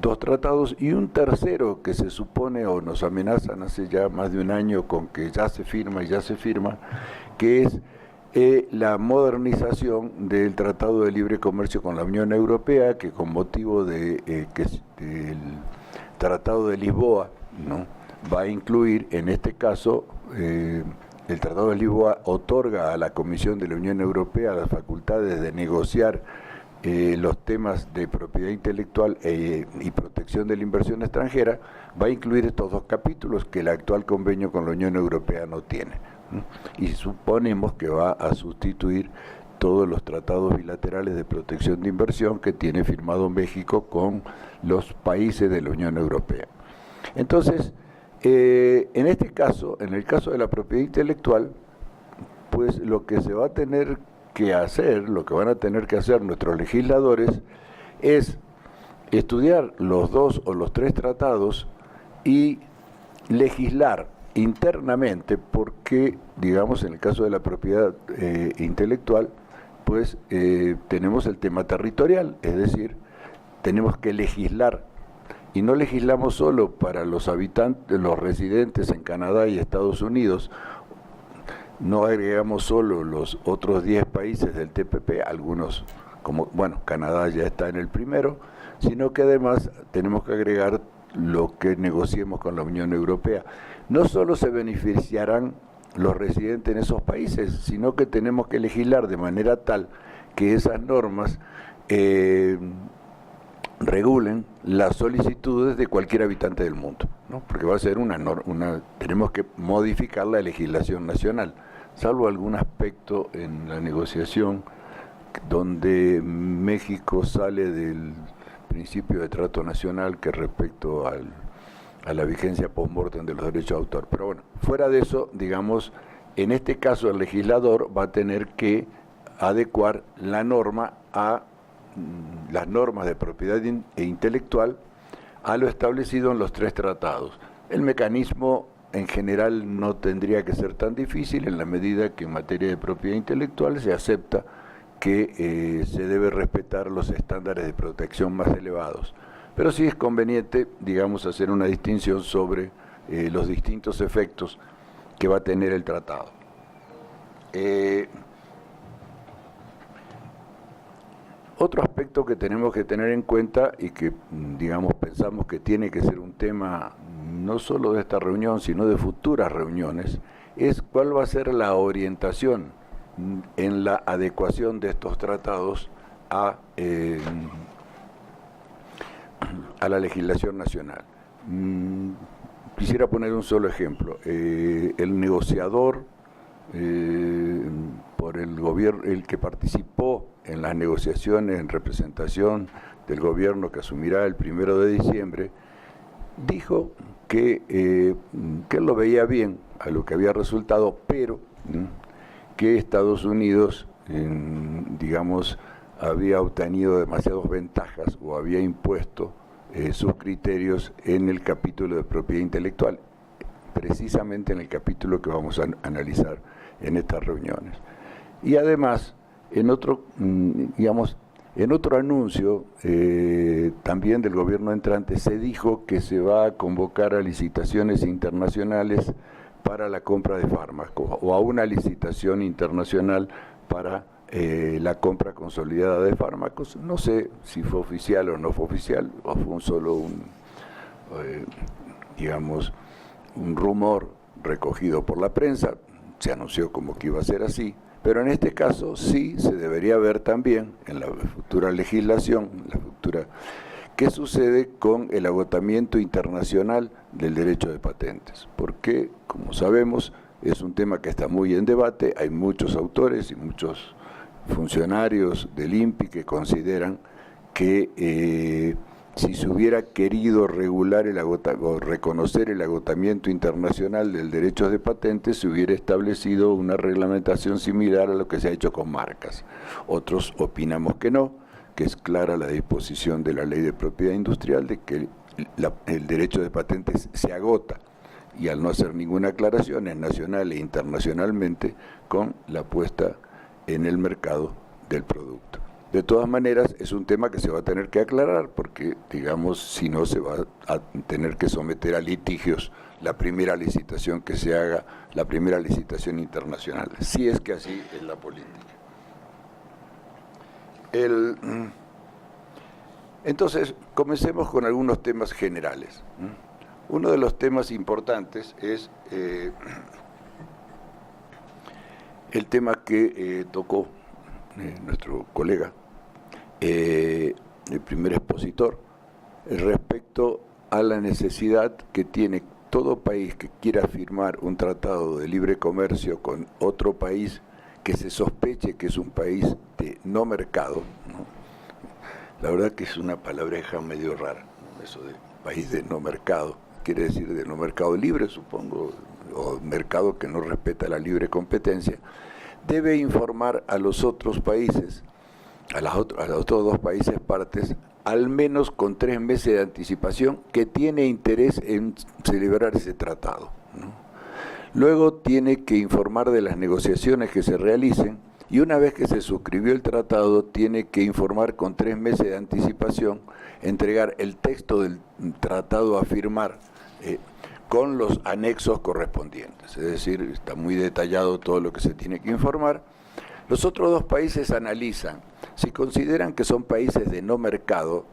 dos tratados y un tercero que se supone o nos amenazan hace ya más de un año con que ya se firma, que es la modernización del Tratado de Libre Comercio con la Unión Europea, que con motivo del Tratado de Lisboa, ¿no?, va a incluir, en este caso, el Tratado de Lisboa otorga a la Comisión de la Unión Europea las facultades de negociar los temas de propiedad intelectual y protección de la inversión extranjera. Va a incluir estos dos capítulos que el actual convenio con la Unión Europea no tiene. Y suponemos que va a sustituir todos los tratados bilaterales de protección de inversión que tiene firmado México con los países de la Unión Europea. Entonces, en este caso, en el caso de la propiedad intelectual, pues lo que se va a tener que hacer, lo que van a tener que hacer nuestros legisladores es estudiar los dos o los tres tratados y legislar internamente, porque, digamos, en el caso de la propiedad intelectual, pues tenemos el tema territorial, es decir, tenemos que legislar, y no legislamos solo para los habitantes, los residentes en Canadá y Estados Unidos, no agregamos solo los otros 10 países del TPP, algunos como, bueno, Canadá ya está en el primero, sino que además tenemos que agregar lo que negociemos con la Unión Europea. No solo se beneficiarán los residentes en esos países, sino que tenemos que legislar de manera tal que esas normas regulen las solicitudes de cualquier habitante del mundo, ¿no? Porque va a ser tenemos que modificar la legislación nacional, salvo algún aspecto en la negociación donde México sale del principio de trato nacional que respecto a la vigencia post-mortem de los derechos de autor. Pero bueno, fuera de eso, digamos, en este caso el legislador va a tener que adecuar la norma a las normas de propiedad intelectual a lo establecido en los 3 tratados. El mecanismo en general no tendría que ser tan difícil en la medida que en materia de propiedad intelectual se acepta que se debe respetar los estándares de protección más elevados. Pero sí es conveniente, digamos, hacer una distinción sobre los distintos efectos que va a tener el tratado. Otro aspecto que tenemos que tener en cuenta y que, digamos, pensamos que tiene que ser un tema no solo de esta reunión, sino de futuras reuniones, es cuál va a ser la orientación en la adecuación de estos tratados a la legislación nacional. Quisiera poner un solo ejemplo. El negociador por el gobierno, el que participó en las negociaciones en representación del gobierno que asumirá el 1 de diciembre, dijo que él lo veía bien a lo que había resultado, pero que Estados Unidos, digamos, había obtenido demasiadas ventajas o había impuesto sus criterios en el capítulo de propiedad intelectual, precisamente en el capítulo que vamos a analizar en estas reuniones. Y además, en otro, digamos, en otro anuncio también del gobierno entrante se dijo que se va a convocar a licitaciones internacionales para la compra de fármacos o a una licitación internacional para la compra consolidada de fármacos. No sé si fue oficial o no fue oficial, o fue solo digamos, un rumor recogido por la prensa. Se anunció como que iba a ser así, pero en este caso sí se debería ver también en la futura legislación, qué sucede con el agotamiento internacional del derecho de patentes, porque, como sabemos, es un tema que está muy en debate. Hay muchos autores y muchos funcionarios del INPI que consideran que si se hubiera querido regular o reconocer el agotamiento internacional del derecho de patentes, se hubiera establecido una reglamentación similar a lo que se ha hecho con marcas. Otros opinamos que no, que es clara la disposición de la Ley de Propiedad Industrial de que el derecho de patentes se agota, y al no hacer ninguna aclaración es nacional e internacionalmente con la puesta en el mercado del producto. De todas maneras, es un tema que se va a tener que aclarar porque, digamos, si no se va a tener que someter a litigios la primera licitación que se haga, la primera licitación internacional, si es que así es la política. Entonces, comencemos con algunos temas generales. Uno de los temas importantes es el tema que tocó nuestro colega, el primer expositor, respecto a la necesidad que tiene todo país que quiera firmar un tratado de libre comercio con otro país que se sospeche que es un país de no mercado, ¿no? La verdad que es una palabreja medio rara, eso de país de no mercado, quiere decir de no mercado libre, supongo, o mercado que no respeta la libre competencia. Debe informar a los otros países, a los otros 2 países partes, al menos con 3 meses de anticipación, que tiene interés en celebrar ese tratado, ¿no? Luego tiene que informar de las negociaciones que se realicen, y una vez que se suscribió el tratado, tiene que informar con 3 meses de anticipación, entregar el texto del tratado a firmar con los anexos correspondientes. Es decir, está muy detallado todo lo que se tiene que informar. Los otros dos países analizan si consideran que son países de no mercado,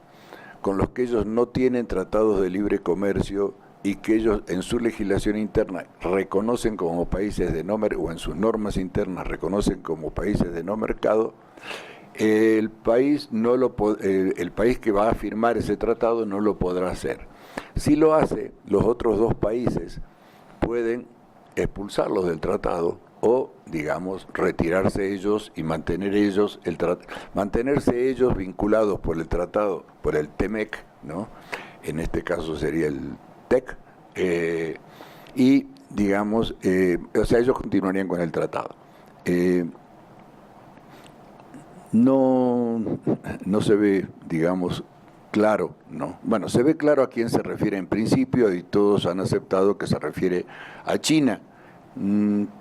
con los que ellos no tienen tratados de libre comercio y que ellos en su legislación interna reconocen como países de no mercado, o en sus normas internas reconocen como países de no mercado. El país que va a firmar ese tratado no lo podrá hacer. Si lo hace, los otros dos países pueden expulsarlos del tratado o, digamos, retirarse ellos y mantenerse ellos vinculados por el tratado, por el TEMEC, ¿no? En este caso sería el TEC, y, digamos, o sea, ellos continuarían con el tratado. No se ve, digamos, claro, ¿no? Bueno, se ve claro a quién se refiere en principio y todos han aceptado que se refiere a China,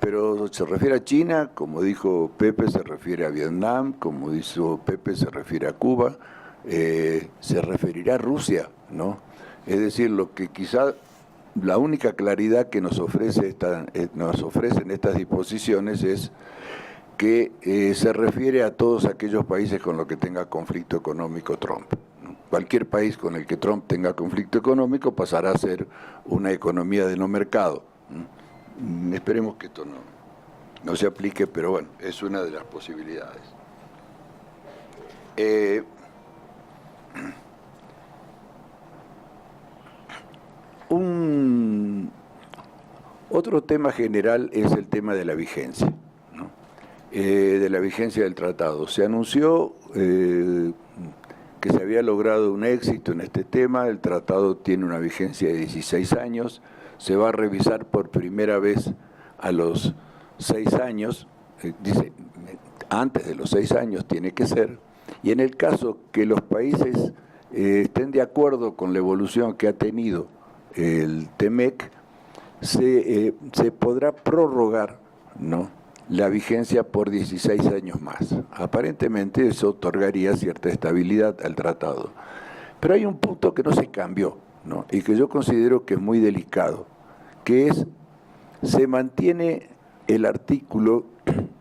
pero se refiere a China, como dijo Pepe, se refiere a Vietnam, como dijo Pepe, se refiere a Cuba, se referirá a Rusia, ¿no? Es decir, lo que quizá la única claridad que nos ofrecen estas disposiciones es que se refiere a todos aquellos países con los que tenga conflicto económico Trump, ¿no? Cualquier país con el que Trump tenga conflicto económico pasará a ser una economía de no mercado. Esperemos que esto no se aplique, pero bueno, es una de las posibilidades. Otro tema general es el tema de la vigencia, ¿no? De la vigencia del tratado. Se anunció que se había logrado un éxito en este tema. El tratado tiene una vigencia de 16 años, se va a revisar por primera vez a los 6 años, dice, antes de los 6 años tiene que ser, y en el caso que los países estén de acuerdo con la evolución que ha tenido el TEMEC, se podrá prorrogar, ¿no?, la vigencia por 16 años más. Aparentemente eso otorgaría cierta estabilidad al tratado. Pero hay un punto que no se cambió, ¿no?, y que yo considero que es muy delicado, que es, se mantiene el artículo,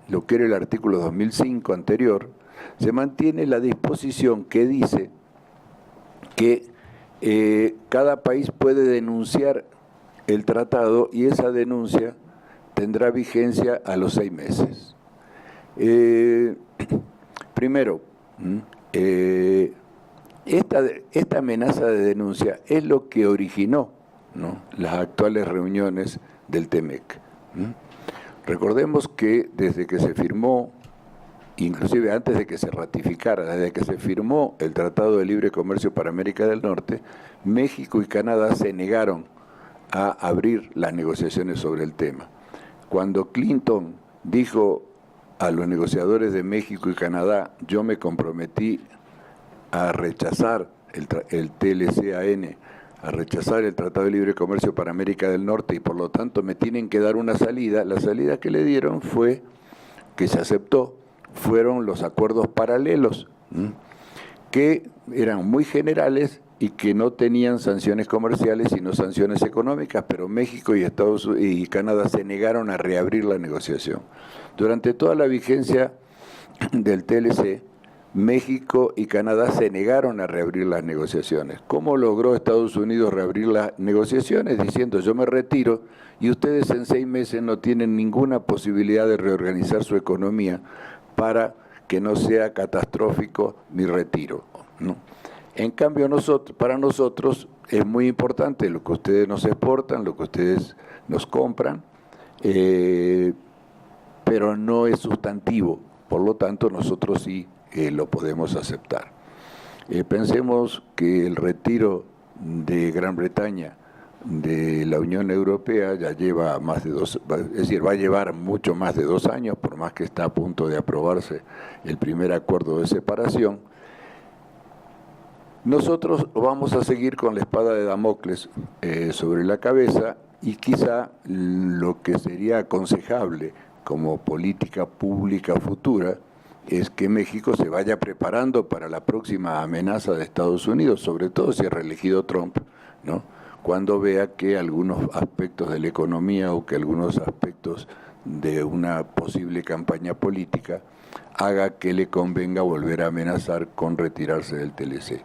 lo que era el artículo 2005 anterior, se mantiene la disposición que dice que cada país puede denunciar el tratado y esa denuncia tendrá vigencia a los 6 meses. Primero, esta amenaza de denuncia es lo que originó, ¿no?, las actuales reuniones del TEMEC. Recordemos que desde que se firmó, inclusive antes de que se ratificara, desde que se firmó el Tratado de Libre Comercio para América del Norte, México y Canadá se negaron a abrir las negociaciones sobre el tema. Cuando Clinton dijo a los negociadores de México y Canadá, yo me comprometí a rechazar el TLCAN, a rechazar el Tratado de Libre Comercio para América del Norte y por lo tanto me tienen que dar una salida, la salida que le dieron fue, que se aceptó, fueron los acuerdos paralelos, que eran muy generales y que no tenían sanciones comerciales sino sanciones económicas, pero México y Canadá se negaron a reabrir la negociación. Durante toda la vigencia del TLC, México y Canadá se negaron a reabrir las negociaciones. ¿Cómo logró Estados Unidos reabrir las negociaciones? Diciendo, yo me retiro y ustedes en 6 meses no tienen ninguna posibilidad de reorganizar su economía para que no sea catastrófico mi retiro, ¿no? En cambio, para nosotros es muy importante lo que ustedes nos exportan, lo que ustedes nos compran, pero no es sustantivo, por lo tanto nosotros sí lo podemos aceptar. Pensemos que el retiro de Gran Bretaña de la Unión Europea ya lleva más de va a llevar mucho más de 2 años, por más que está a punto de aprobarse el primer acuerdo de separación. Nosotros vamos a seguir con la espada de Damocles sobre la cabeza y quizá lo que sería aconsejable como política pública futura es que México se vaya preparando para la próxima amenaza de Estados Unidos, sobre todo si es reelegido Trump, ¿no?, cuando vea que algunos aspectos de la economía o que algunos aspectos de una posible campaña política haga que le convenga volver a amenazar con retirarse del TLC.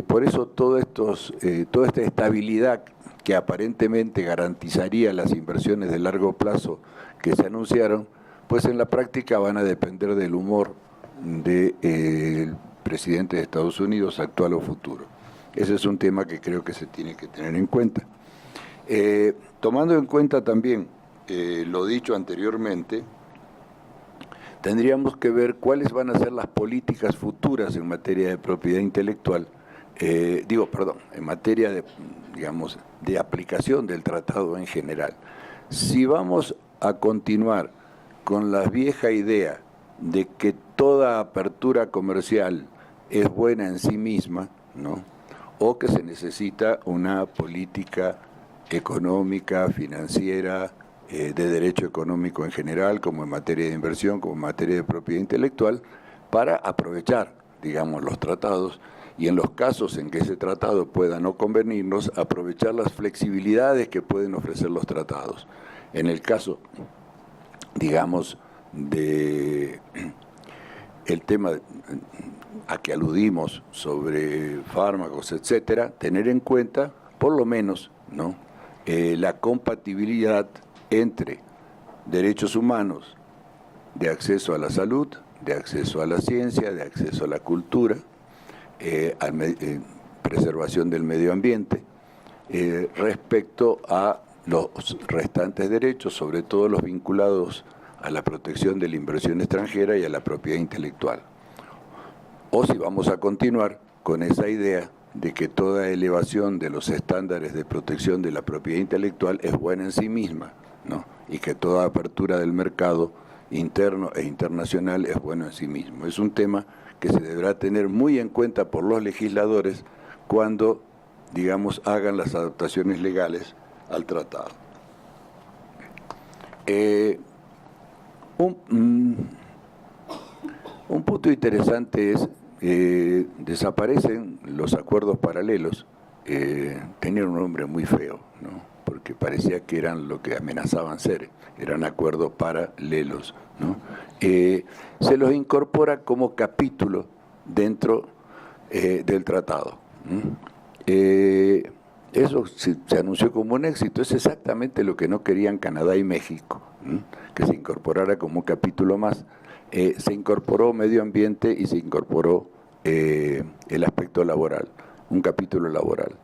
Por eso toda esta estabilidad que aparentemente garantizaría las inversiones de largo plazo que se anunciaron, pues en la práctica van a depender del humor del presidente de Estados Unidos, actual o futuro. Ese es un tema que creo que se tiene que tener en cuenta. Tomando en cuenta también lo dicho anteriormente, tendríamos que ver cuáles van a ser las políticas futuras en materia de propiedad intelectual, en materia de, digamos, de aplicación del tratado en general. Si vamos a continuar con la vieja idea de que toda apertura comercial es buena en sí misma, ¿no?, o que se necesita una política económica, financiera, de derecho económico en general, como en materia de inversión, como en materia de propiedad intelectual, para aprovechar, digamos, los tratados y en los casos en que ese tratado pueda no convenirnos, aprovechar las flexibilidades que pueden ofrecer los tratados. En el caso, digamos, de el tema a que aludimos sobre fármacos, etcétera, tener en cuenta, por lo menos, ¿no?, la compatibilidad entre derechos humanos de acceso a la salud, de acceso a la ciencia, de acceso a la cultura, preservación del medio ambiente, respecto a los restantes derechos, sobre todo los vinculados a la protección de la inversión extranjera y a la propiedad intelectual. O si vamos a continuar con esa idea de que toda elevación de los estándares de protección de la propiedad intelectual es buena en sí misma, ¿no?, y que toda apertura del mercado interno e internacional es bueno en sí mismo. Es un tema que se deberá tener muy en cuenta por los legisladores cuando, digamos, hagan las adaptaciones legales al tratado. Un punto interesante es, desaparecen los acuerdos paralelos. Tenían un nombre muy feo, ¿no?, porque parecía que eran lo que amenazaban ser, eran acuerdos paralelos, ¿no? Se los incorpora como capítulo dentro del tratado. Eso se anunció como un éxito, es exactamente lo que no querían Canadá y México, que se incorporara como un capítulo más. Se incorporó medio ambiente y se incorporó el aspecto laboral, un capítulo laboral.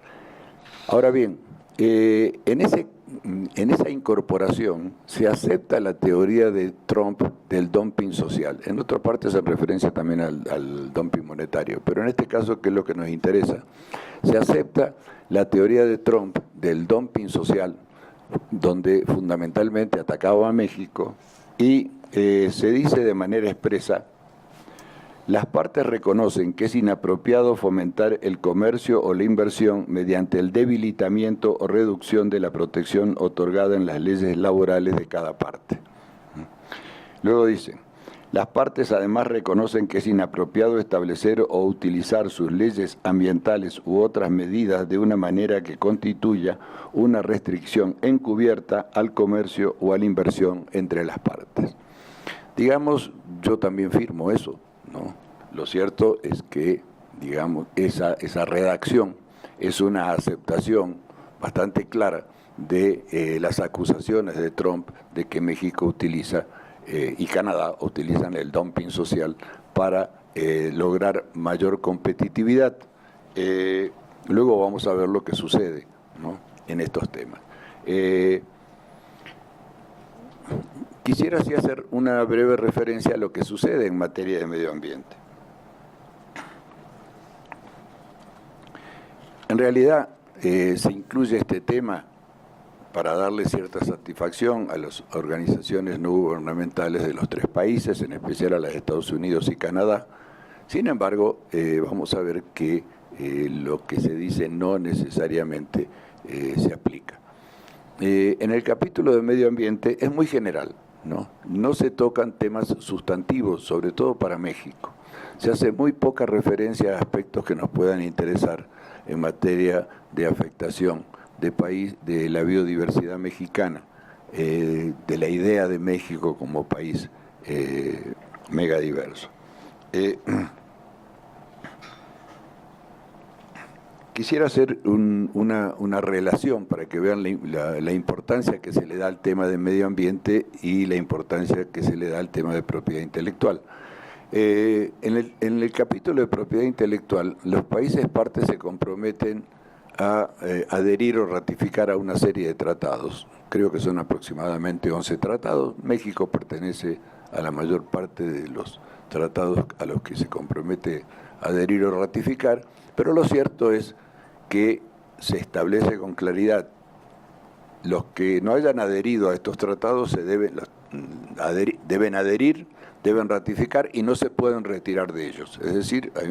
Ahora bien, en esa incorporación se acepta la teoría de Trump del dumping social. En otra parte se referencia también al dumping monetario, pero en este caso, que es lo que nos interesa, se acepta la teoría de Trump del dumping social, donde fundamentalmente atacaba a México y se dice de manera expresa: las partes reconocen que es inapropiado fomentar el comercio o la inversión mediante el debilitamiento o reducción de la protección otorgada en las leyes laborales de cada parte. Luego dice: las partes además reconocen que es inapropiado establecer o utilizar sus leyes ambientales u otras medidas de una manera que constituya una restricción encubierta al comercio o a la inversión entre las partes. Digamos, yo también firmo eso, ¿no? Lo cierto es que, digamos, esa redacción es una aceptación bastante clara de las acusaciones de Trump de que México utiliza y Canadá utilizan el dumping social para lograr mayor competitividad. Luego vamos a ver lo que sucede, ¿no?, en estos temas. Quisiera así hacer una breve referencia a lo que sucede en materia de medio ambiente. En realidad, se incluye este tema para darle cierta satisfacción a las organizaciones no gubernamentales de los tres países, en especial a las de Estados Unidos y Canadá. Sin embargo, vamos a ver que lo que se dice no necesariamente se aplica. En el capítulo de medio ambiente es muy general, ¿no? No se tocan temas sustantivos, sobre todo para México. se hace muy poca referencia a aspectos que nos puedan interesar en materia de afectación de la biodiversidad mexicana, de la idea de México como país megadiverso. Quisiera hacer una relación para que vean la importancia que se le da al tema de medio ambiente y la importancia que se le da al tema de propiedad intelectual. En el capítulo de propiedad intelectual, los países partes se comprometen a adherir o ratificar a una serie de tratados. Creo que son aproximadamente 11 tratados. México pertenece a la mayor parte de los tratados a los que se compromete a adherir o ratificar, pero lo cierto es que se establece con claridad: los que no hayan adherido a estos tratados deben adherir, deben ratificar y no se pueden retirar de ellos. Es decir, hay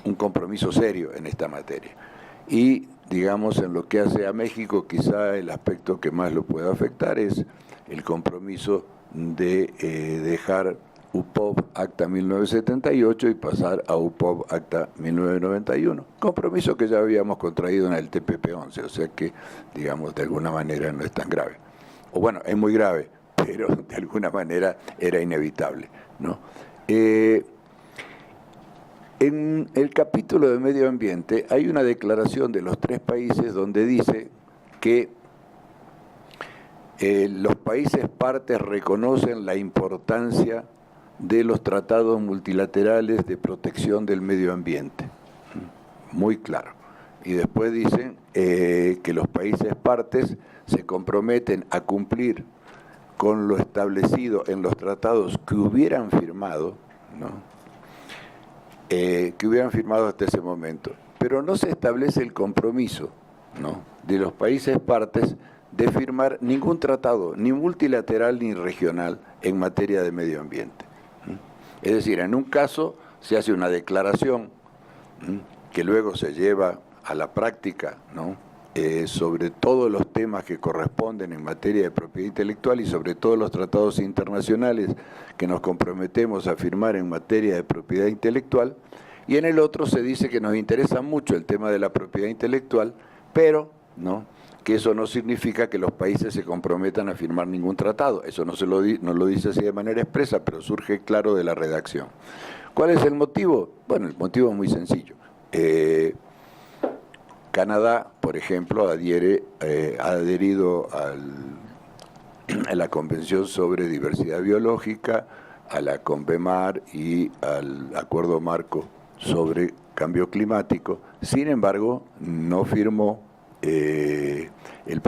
un compromiso serio en esta materia. Y, digamos, en lo que hace a México, quizá el aspecto que más lo pueda afectar es el compromiso de dejar UPOV Acta 1978 y pasar a UPOV Acta 1991. Compromiso que ya habíamos contraído en el TPP-11, o sea que, digamos, de alguna manera no es tan grave. O bueno, es muy grave, pero de alguna manera era inevitable, ¿no? En el capítulo de medio ambiente hay una declaración de los 3 países donde dice que los países partes reconocen la importancia de los tratados multilaterales de protección del medio ambiente. Muy claro. Y después dicen que los países partes se comprometen a cumplir con lo establecido en los tratados que hubieran firmado, ¿no? Que hubieran firmado hasta ese momento. Pero no se establece el compromiso, ¿no?, de los países partes de firmar ningún tratado, ni multilateral ni regional, en materia de medio ambiente. Es decir, en un caso se hace una declaración que luego se lleva a la práctica, ¿no?, sobre todos los temas que corresponden en materia de propiedad intelectual y sobre todos los tratados internacionales que nos comprometemos a firmar en materia de propiedad intelectual, y en el otro se dice que nos interesa mucho el tema de la propiedad intelectual, pero ¿no?, que eso no significa que los países se comprometan a firmar ningún tratado. Eso no lo dice así de manera expresa, pero surge claro de la redacción. ¿Cuál es el motivo? Bueno, el motivo es muy sencillo. Canadá, por ejemplo, ha adherido a la Convención sobre Diversidad Biológica, a la CONVEMAR y al Acuerdo Marco sobre Cambio Climático. Sin embargo, no firmó el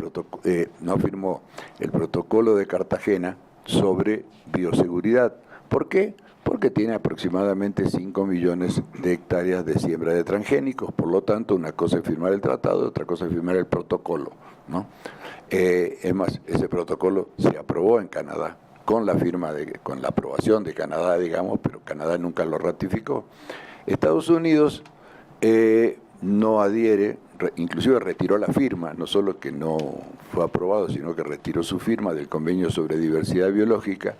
protocolo de Cartagena sobre bioseguridad. ¿Por qué? Porque tiene aproximadamente 5 millones de hectáreas de siembra de transgénicos. Por lo tanto, una cosa es firmar el tratado, otra cosa es firmar el protocolo, ¿no? Es más, ese protocolo se aprobó en Canadá con la aprobación de Canadá, digamos, pero Canadá nunca lo ratificó. Estados Unidos no adhiere, inclusive retiró la firma, no solo que no fue aprobado, sino que retiró su firma del Convenio sobre Diversidad Biológica.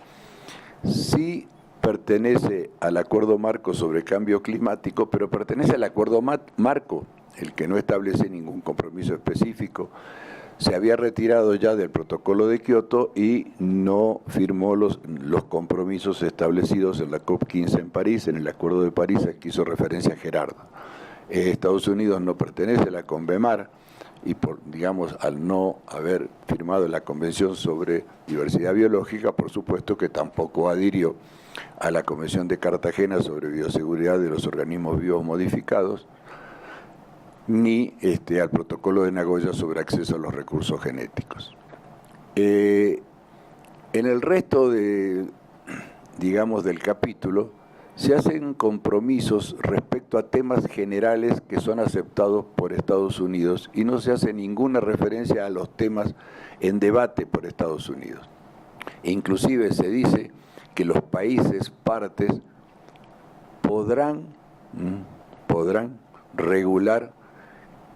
Sí pertenece al Acuerdo Marco sobre Cambio Climático, pero pertenece al Acuerdo Marco, el que no establece ningún compromiso específico. Se había retirado ya del Protocolo de Kioto y no firmó los compromisos establecidos en la COP15 en París, en el Acuerdo de París al que hizo referencia Gerardo. Estados Unidos no pertenece a la CONVEMAR y, digamos, al no haber firmado la Convención sobre Diversidad Biológica, por supuesto que tampoco adhirió a la Convención de Cartagena sobre bioseguridad de los organismos vivos modificados, ni al Protocolo de Nagoya sobre acceso a los recursos genéticos. En el resto digamos, del capítulo, se hacen compromisos respecto a temas generales que son aceptados por Estados Unidos y no se hace ninguna referencia a los temas en debate por Estados Unidos. E inclusive se dice que los países partes podrán regular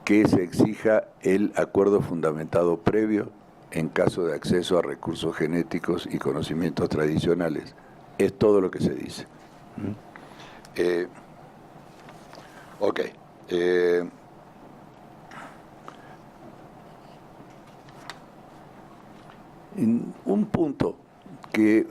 que se exija el acuerdo fundamentado previo en caso de acceso a recursos genéticos y conocimientos tradicionales es todo lo que se dice. Ok. Un punto que,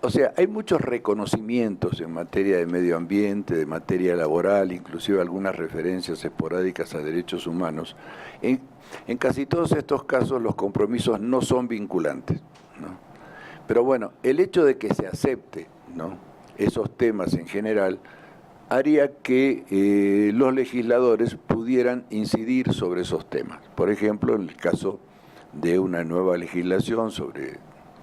o sea, hay muchos reconocimientos en materia de medio ambiente, de materia laboral, inclusive algunas referencias esporádicas a derechos humanos. En casi todos estos casos los compromisos no son vinculantes, ¿no? Pero bueno, el hecho de que se acepte, ¿no?, esos temas en general haría que los legisladores pudieran incidir sobre esos temas. Por ejemplo, en el caso de una nueva legislación sobre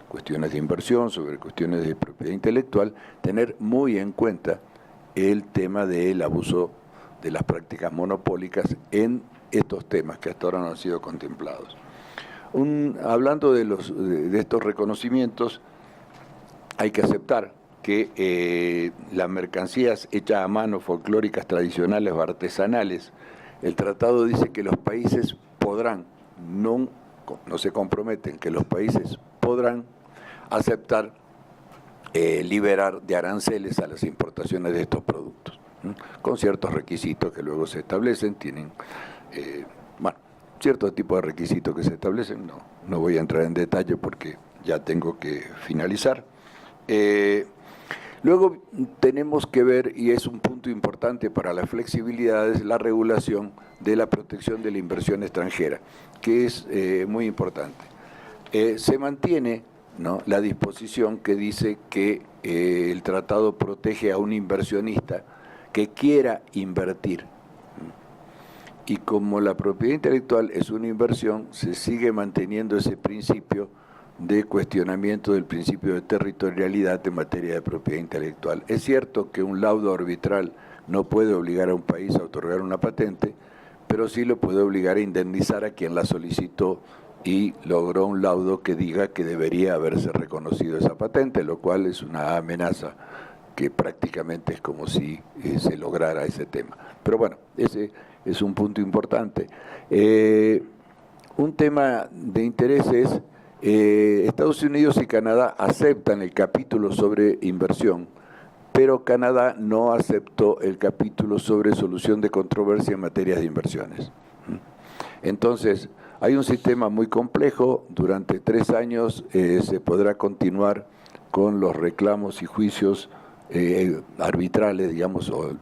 cuestiones de inversión, sobre cuestiones de propiedad intelectual, tener muy en cuenta el tema del abuso de las prácticas monopólicas en estos temas que hasta ahora no han sido contemplados. Hablando de estos reconocimientos, hay que aceptar que las mercancías hechas a mano, folclóricas, tradicionales o artesanales, el tratado dice que los países podrán, no se comprometen, que los países podrán aceptar liberar de aranceles a las importaciones de estos productos, ¿no?, con ciertos requisitos que luego se establecen, tienen, cierto tipo de requisitos que se establecen, no voy a entrar en detalle porque ya tengo que finalizar. Luego tenemos que ver, y es un punto importante para la flexibilidad, es la regulación de la protección de la inversión extranjera, que es muy importante. Se mantiene, ¿no?, la disposición que dice que el tratado protege a un inversionista que quiera invertir. Y como la propiedad intelectual es una inversión, se sigue manteniendo ese principio de cuestionamiento del principio de territorialidad en materia de propiedad intelectual. Es cierto que un laudo arbitral no puede obligar a un país a otorgar una patente, pero sí lo puede obligar a indemnizar a quien la solicitó y logró un laudo que diga que debería haberse reconocido esa patente, lo cual es una amenaza que prácticamente es como si se lograra ese tema. Pero bueno, ese es un punto importante. Un tema de interés es Estados Unidos y Canadá aceptan el capítulo sobre inversión, pero Canadá no aceptó el capítulo sobre solución de controversia en materia de inversiones. Entonces, hay un sistema muy complejo. Durante 3 años se podrá continuar con los reclamos y juicios arbitrales, digamos, o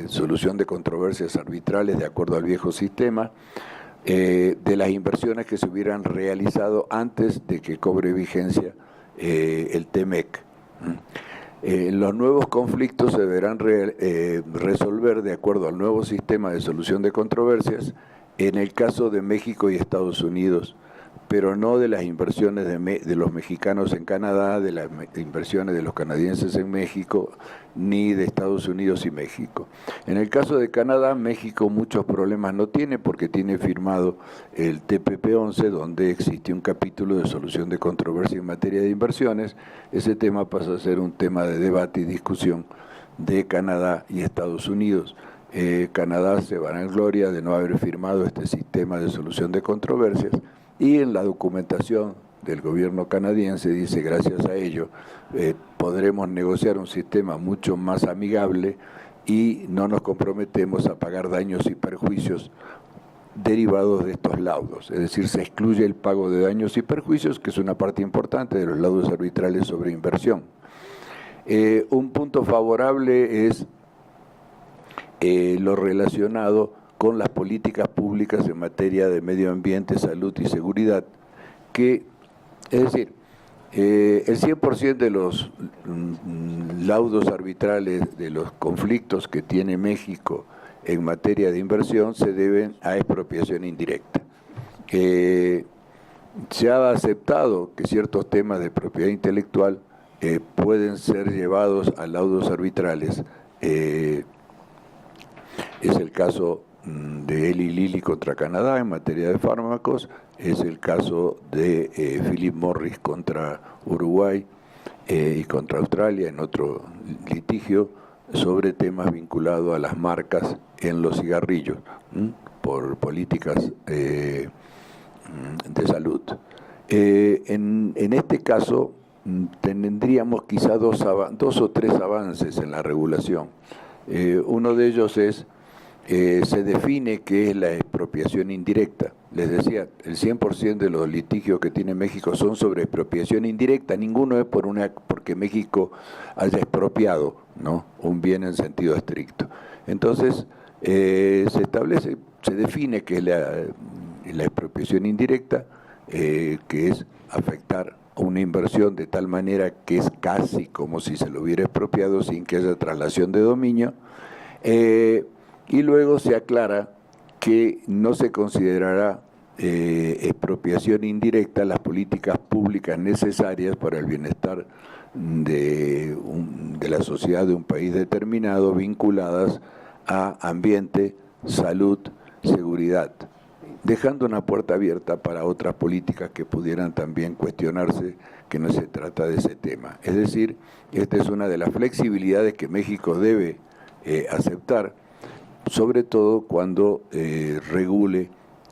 solución de controversias arbitrales de acuerdo al viejo sistema, de las inversiones que se hubieran realizado antes de que cobre vigencia el TEMEC. Los nuevos conflictos se deberán resolver de acuerdo al nuevo sistema de solución de controversias en el caso de México y Estados Unidos, pero no de las inversiones de los mexicanos en Canadá, de las inversiones de los canadienses en México, ni de Estados Unidos y México. En el caso de Canadá, México muchos problemas no tiene porque tiene firmado el TPP-11, donde existe un capítulo de solución de controversia en materia de inversiones. Ese tema pasa a ser un tema de debate y discusión de Canadá y Estados Unidos. Canadá se vanagloria de no haber firmado este sistema de solución de controversias, y en la documentación del gobierno canadiense dice, gracias a ello, podremos negociar un sistema mucho más amigable y no nos comprometemos a pagar daños y perjuicios derivados de estos laudos. Es decir, se excluye el pago de daños y perjuicios, que es una parte importante de los laudos arbitrales sobre inversión. Un punto favorable es lo relacionado con las políticas públicas en materia de medio ambiente, salud y seguridad, que, es decir, el 100% de los laudos arbitrales de los conflictos que tiene México en materia de inversión se deben a expropiación indirecta. Se ha aceptado que ciertos temas de propiedad intelectual pueden ser llevados a laudos arbitrales. Es el caso de Eli Lilly contra Canadá en materia de fármacos, es el caso de Philip Morris contra Uruguay y contra Australia en otro litigio sobre temas vinculados a las marcas en los cigarrillos por políticas de salud. En este caso, tendríamos quizá dos o tres avances en la regulación. Uno de ellos es, se define qué es la expropiación indirecta. Les decía, el 100% de los litigios que tiene México son sobre expropiación indirecta, ninguno es porque México haya expropiado, ¿no?, un bien en sentido estricto. Entonces, se define que es la expropiación indirecta, que es afectar a una inversión de tal manera que es casi como si se lo hubiera expropiado sin que haya traslación de dominio, y luego se aclara que no se considerará expropiación indirecta las políticas públicas necesarias para el bienestar de la sociedad de un país determinado, vinculadas a ambiente, salud, seguridad, dejando una puerta abierta para otras políticas que pudieran también cuestionarse, que no se trata de ese tema. Es decir, esta es una de las flexibilidades que México debe aceptar, sobre todo cuando regule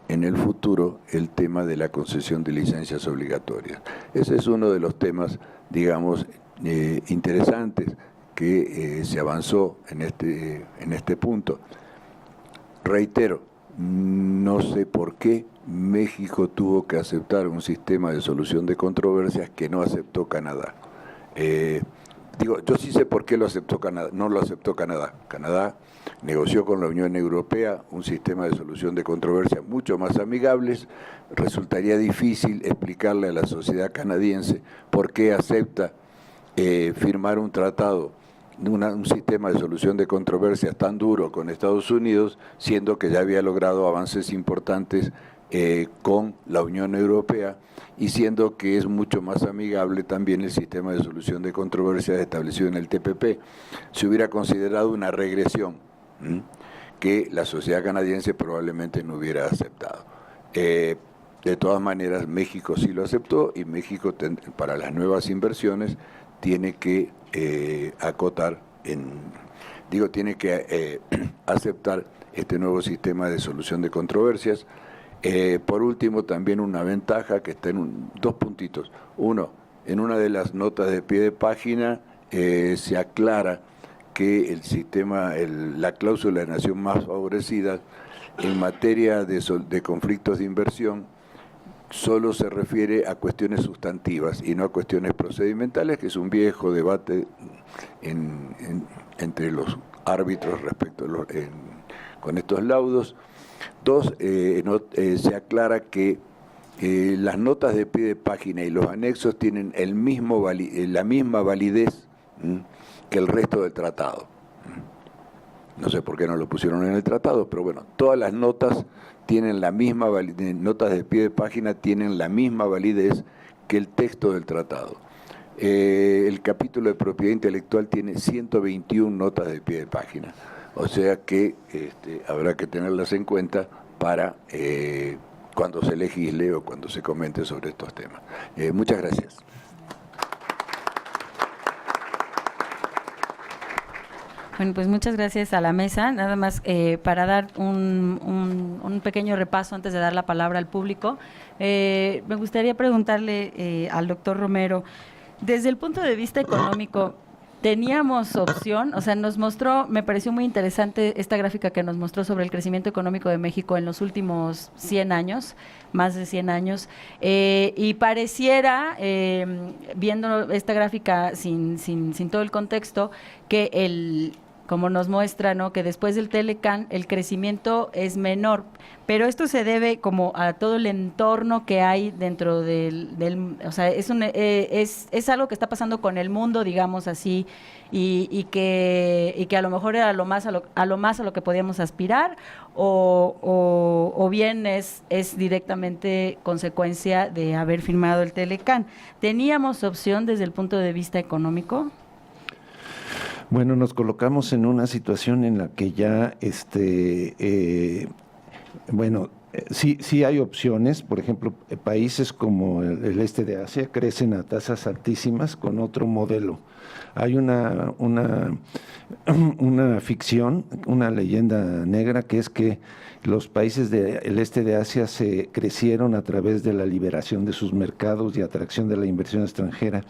en el futuro el tema de la concesión de licencias obligatorias. Ese es uno de los temas, digamos, interesantes que se avanzó en este punto. Reitero, no sé por qué México tuvo que aceptar un sistema de solución de controversias que no aceptó Canadá. Yo sí sé por qué lo aceptó Canadá, no lo aceptó Canadá. Canadá negoció con la Unión Europea un sistema de solución de controversias mucho más amigables. Resultaría difícil explicarle a la sociedad canadiense por qué acepta firmar un tratado, un sistema de solución de controversias tan duro con Estados Unidos, siendo que ya había logrado avances importantes con la Unión Europea, y siendo que es mucho más amigable también el sistema de solución de controversias establecido en el TPP. Se hubiera considerado una regresión que la sociedad canadiense probablemente no hubiera aceptado. De todas maneras, México sí lo aceptó, y México para las nuevas inversiones tiene que acotar, tiene que aceptar este nuevo sistema de solución de controversias. Por último, también una ventaja que está en dos puntitos. Uno, en una de las notas de pie de página se aclara que el sistema, la cláusula de nación más favorecida en materia de conflictos de inversión solo se refiere a cuestiones sustantivas y no a cuestiones procedimentales, que es un viejo debate entre los árbitros respecto con estos laudos. Dos, se aclara que las notas de pie de página y los anexos tienen la misma validez que el resto del tratado. No sé por qué no lo pusieron en el tratado, pero bueno, todas las notas tienen la misma validez, notas de pie de página tienen la misma validez que el texto del tratado. El capítulo de propiedad intelectual tiene 121 notas de pie de página, o sea que habrá que tenerlas en cuenta para cuando se legisle o cuando se comente sobre estos temas. Muchas gracias. Bueno, pues muchas gracias a la mesa. Nada más para dar un pequeño repaso antes de dar la palabra al público, me gustaría preguntarle al doctor Romero, desde el punto de vista económico, ¿teníamos opción? O sea, me pareció muy interesante esta gráfica que nos mostró sobre el crecimiento económico de México en los últimos 100 años, más de 100 años, y pareciera, viendo esta gráfica sin todo el contexto, que como nos muestra, ¿no?, que después del Telecán el crecimiento es menor, pero esto se debe como a todo el entorno que hay dentro o sea, es algo que está pasando con el mundo, digamos así, y que a lo mejor era a lo más a lo que podíamos aspirar, o bien es directamente consecuencia de haber firmado el Telecán. ¿Teníamos opción desde el punto de vista económico? Bueno, nos colocamos en una situación en la que ya, Sí hay opciones. Por ejemplo, países como el este de Asia crecen a tasas altísimas con otro modelo. Hay una ficción, una leyenda negra, que es que los países del este de Asia se crecieron a través de la liberación de sus mercados y atracción de la inversión extranjera.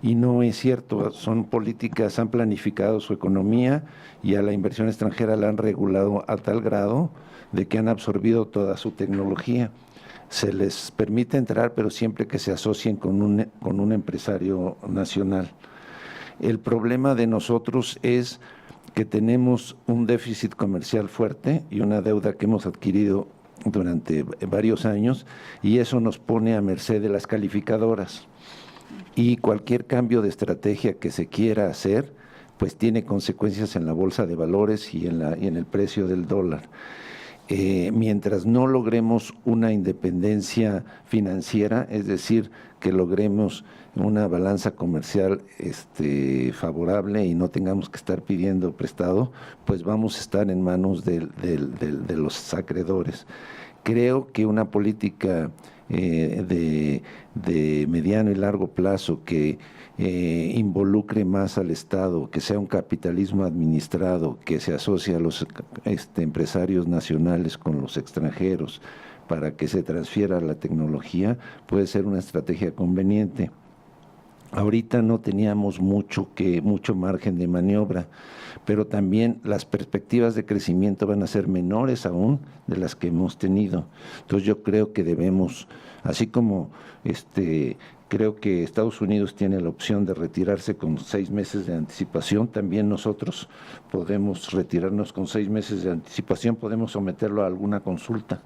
Y no es cierto, son políticas, han planificado su economía y a la inversión extranjera la han regulado a tal grado de que han absorbido toda su tecnología. Se les permite entrar, pero siempre que se asocien con un empresario nacional. El problema de nosotros es que tenemos un déficit comercial fuerte y una deuda que hemos adquirido durante varios años, y eso nos pone a merced de las calificadoras. Y cualquier cambio de estrategia que se quiera hacer, pues tiene consecuencias en la bolsa de valores y en el precio del dólar. Mientras no logremos una independencia financiera, es decir, que logremos una balanza comercial favorable y no tengamos que estar pidiendo prestado, pues vamos a estar en manos de los acreedores. Creo que una política de mediano y largo plazo que involucre más al Estado, que sea un capitalismo administrado, que se asocie a los empresarios nacionales con los extranjeros para que se transfiera la tecnología, puede ser una estrategia conveniente. Ahorita no teníamos mucho margen de maniobra, pero también las perspectivas de crecimiento van a ser menores aún de las que hemos tenido. Entonces yo creo que debemos, así como creo que Estados Unidos tiene la opción de retirarse con 6 meses de anticipación, también nosotros podemos retirarnos con 6 meses de anticipación, podemos someterlo a alguna consulta.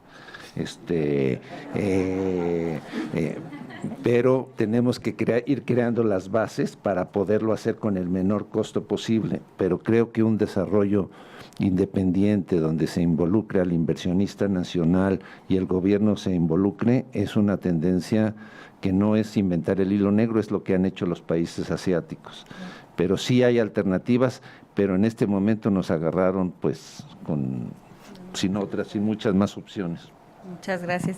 Pero tenemos que ir creando las bases para poderlo hacer con el menor costo posible. Pero creo que un desarrollo independiente donde se involucre al inversionista nacional y el gobierno se involucre es una tendencia que no es inventar el hilo negro, es lo que han hecho los países asiáticos. Pero sí hay alternativas, pero en este momento nos agarraron pues sin muchas más opciones. Muchas gracias.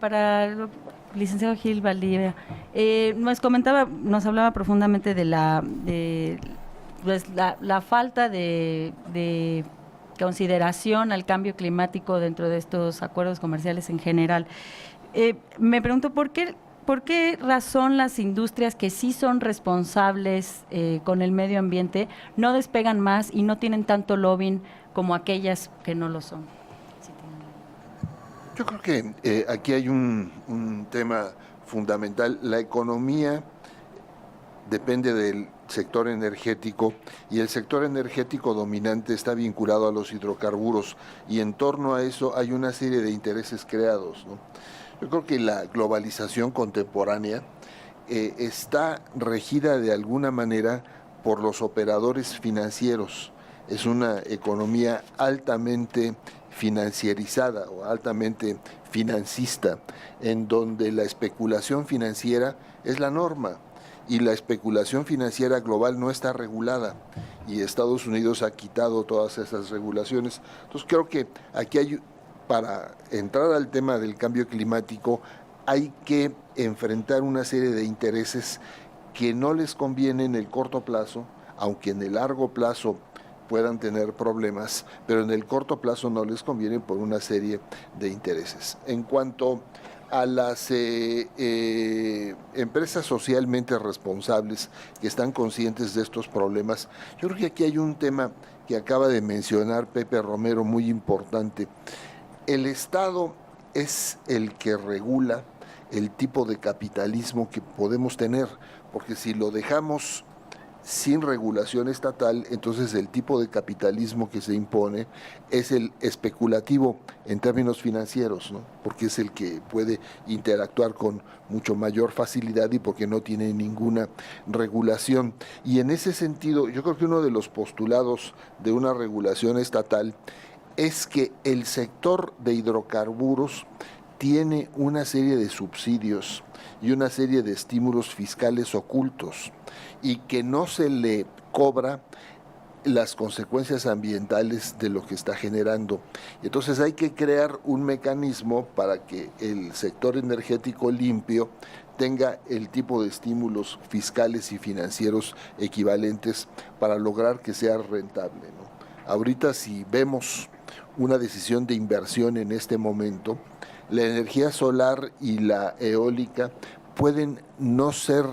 Para el licenciado Gil Valdivia, nos hablaba profundamente de la falta de consideración al cambio climático dentro de estos acuerdos comerciales en general. Me pregunto, ¿por qué razón las industrias que sí son responsables con el medio ambiente no despegan más y no tienen tanto lobbying como aquellas que no lo son? Yo creo que aquí hay un tema fundamental. La economía depende del sector energético y el sector energético dominante está vinculado a los hidrocarburos y en torno a eso hay una serie de intereses creados, ¿no? Yo creo que la globalización contemporánea está regida de alguna manera por los operadores financieros. Es una economía altamente financierizada o altamente financista, en donde la especulación financiera es la norma y la especulación financiera global no está regulada y Estados Unidos ha quitado todas esas regulaciones. Entonces creo que aquí para entrar al tema del cambio climático hay que enfrentar una serie de intereses que no les conviene en el corto plazo, aunque en el largo plazo puedan tener problemas, pero en el corto plazo no les conviene por una serie de intereses. En cuanto a las empresas socialmente responsables que están conscientes de estos problemas, yo creo que aquí hay un tema que acaba de mencionar Pepe Romero muy importante. El Estado es el que regula el tipo de capitalismo que podemos tener, porque si lo dejamos sin regulación estatal, entonces el tipo de capitalismo que se impone es el especulativo en términos financieros, ¿no? Porque es el que puede interactuar con mucho mayor facilidad y porque no tiene ninguna regulación. Y en ese sentido, yo creo que uno de los postulados de una regulación estatal es que el sector de hidrocarburos tiene una serie de subsidios y una serie de estímulos fiscales ocultos y que no se le cobra las consecuencias ambientales de lo que está generando. Entonces hay que crear un mecanismo para que el sector energético limpio tenga el tipo de estímulos fiscales y financieros equivalentes para lograr que sea rentable, ¿no? Ahorita, si vemos una decisión de inversión en este momento, la energía solar y la eólica pueden no ser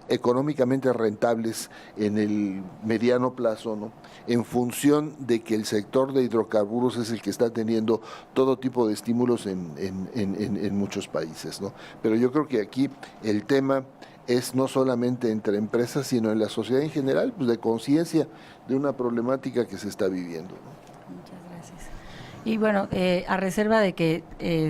económicamente rentables en el mediano plazo, ¿no? En función de que el sector de hidrocarburos es el que está teniendo todo tipo de estímulos en muchos países, ¿no? Pero yo creo que aquí el tema es no solamente entre empresas, sino en la sociedad en general, pues de conciencia de una problemática que se está viviendo, ¿no? Muchas gracias. Y bueno, a reserva de que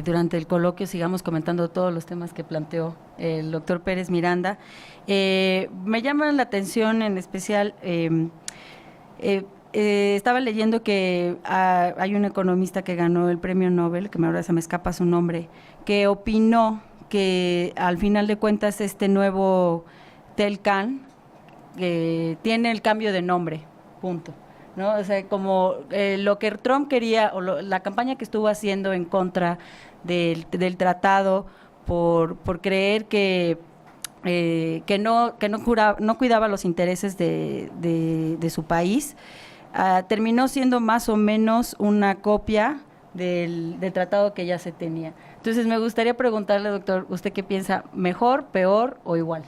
durante el coloquio sigamos comentando todos los temas que planteó el doctor Pérez Miranda, me llama la atención en especial, estaba leyendo que hay un economista que ganó el premio Nobel, que ahora se me escapa su nombre, que opinó que al final de cuentas este nuevo Telcan tiene el cambio de nombre, punto, ¿no? O sea, como lo que Trump quería, o la campaña que estuvo haciendo en contra del tratado por creer que no cuidaba los intereses de su país, terminó siendo más o menos una copia del tratado que ya se tenía. Entonces, me gustaría preguntarle, doctor, ¿usted qué piensa? ¿Mejor, peor o igual?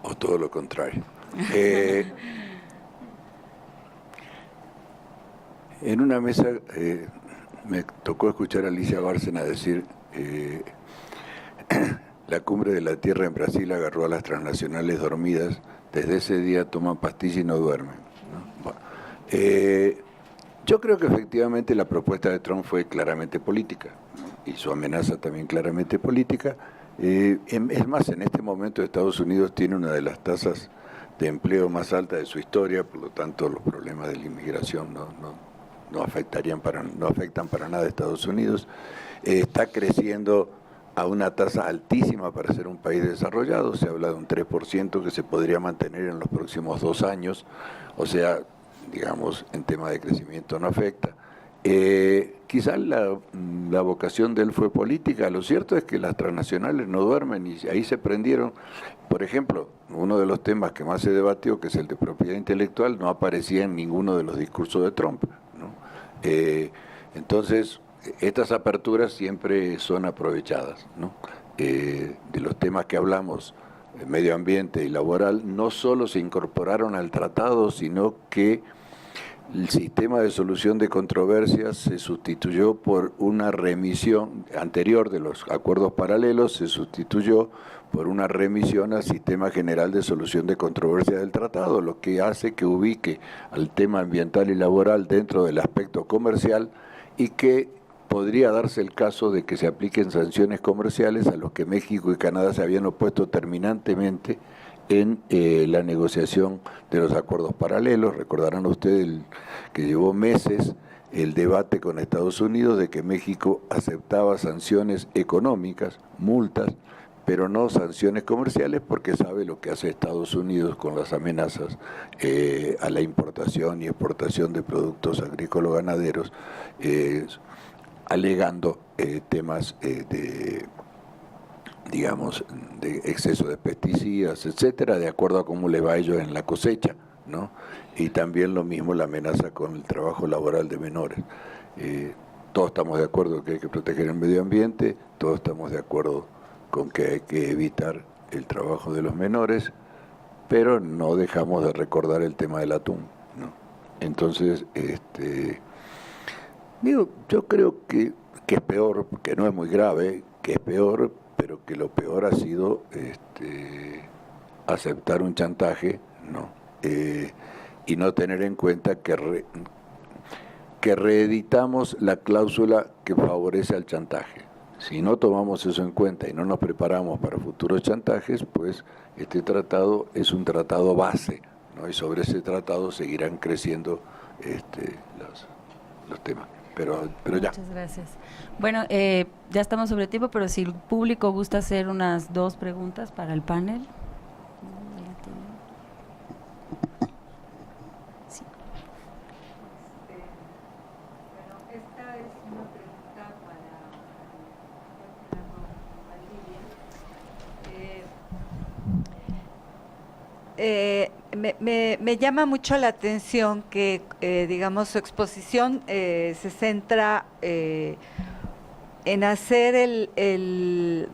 O todo lo contrario. En una mesa me tocó escuchar a Alicia Bárcena decir la cumbre de la Tierra en Brasil agarró a las transnacionales dormidas, desde ese día toman pastillas y no duermen, ¿no? Bueno, yo creo que efectivamente la propuesta de Trump fue claramente política, ¿no? Y su amenaza también claramente política. Es más, en este momento Estados Unidos tiene una de las tasas de empleo más altas de su historia, por lo tanto los problemas de la inmigración no afectan para nada a Estados Unidos. Está creciendo a una tasa altísima para ser un país desarrollado, se habla de un 3% que se podría mantener en los próximos 2 años, o sea, digamos, en tema de crecimiento no afecta. Quizás la vocación de él fue política. Lo cierto es que las transnacionales no duermen y ahí se prendieron. Por ejemplo, uno de los temas que más se debatió, que es el de propiedad intelectual, no aparecía en ninguno de los discursos de Trump, ¿no? Entonces, estas aperturas siempre son aprovechadas, ¿no? De los temas que hablamos, medio ambiente y laboral, no solo se incorporaron al tratado, sino que el sistema de solución de controversias se sustituyó por una remisión anterior de los acuerdos paralelos, se sustituyó por una remisión al sistema general de solución de controversias del tratado, lo que hace que ubique al tema ambiental y laboral dentro del aspecto comercial y que podría darse el caso de que se apliquen sanciones comerciales a los que México y Canadá se habían opuesto terminantemente en la negociación de los acuerdos paralelos. Recordarán ustedes que llevó meses el debate con Estados Unidos de que México aceptaba sanciones económicas, multas, pero no sanciones comerciales, porque sabe lo que hace Estados Unidos con las amenazas a la importación y exportación de productos agrícolas ganaderos, alegando temas digamos, de exceso de pesticidas, etcétera, de acuerdo a cómo le va a ellos en la cosecha, ¿no? Y también lo mismo la amenaza con el trabajo laboral de menores. Todos estamos de acuerdo que hay que proteger el medio ambiente, todos estamos de acuerdo con que hay que evitar el trabajo de los menores, pero no dejamos de recordar el tema del atún, ¿no? Entonces, yo creo que es peor, porque no es muy grave, que es peor, pero que lo peor ha sido aceptar un chantaje, ¿no? Y no tener en cuenta que reeditamos la cláusula que favorece al chantaje. Si no tomamos eso en cuenta y no nos preparamos para futuros chantajes, pues este tratado es un tratado base, ¿no? Y sobre ese tratado seguirán creciendo los temas. Pero ya. Muchas gracias. Bueno, ya estamos sobre tiempo, pero si el público gusta hacer unas 2 preguntas para el panel. Me llama mucho la atención que, digamos, su exposición se centra en hacer el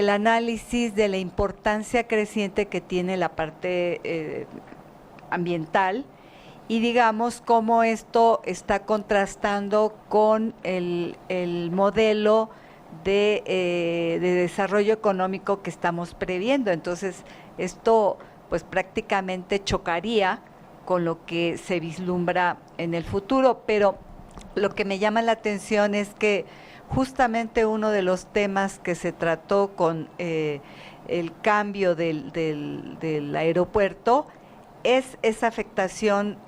análisis de la importancia creciente que tiene la parte ambiental y, digamos, cómo esto está contrastando con el modelo de desarrollo económico que estamos previendo. Entonces, esto pues prácticamente chocaría con lo que se vislumbra en el futuro, pero lo que me llama la atención es que justamente uno de los temas que se trató con el cambio del aeropuerto es esa afectación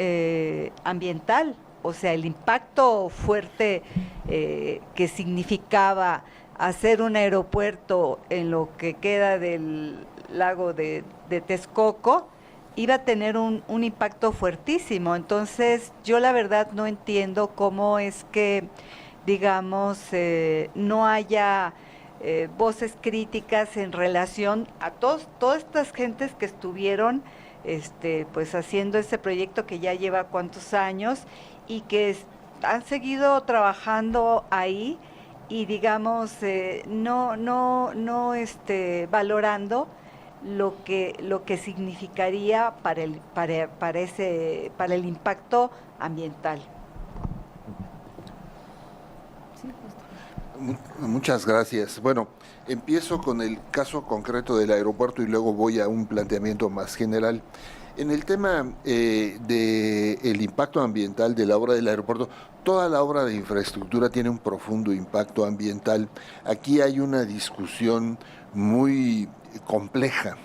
ambiental, o sea, el impacto fuerte que significaba hacer un aeropuerto en lo que queda del lago de Texcoco, iba a tener un impacto fuertísimo. Entonces, yo la verdad no entiendo cómo es que, digamos, no haya voces críticas en relación a todas estas gentes que estuvieron pues haciendo ese proyecto que ya lleva cuántos años y que han seguido trabajando ahí y, digamos, no valorando lo que significaría para el impacto ambiental. Muchas gracias. Bueno, empiezo con el caso concreto del aeropuerto y luego voy a un planteamiento más general. En el tema del impacto ambiental de la obra del aeropuerto, toda la obra de infraestructura tiene un profundo impacto ambiental. Aquí hay una discusión muy compleja,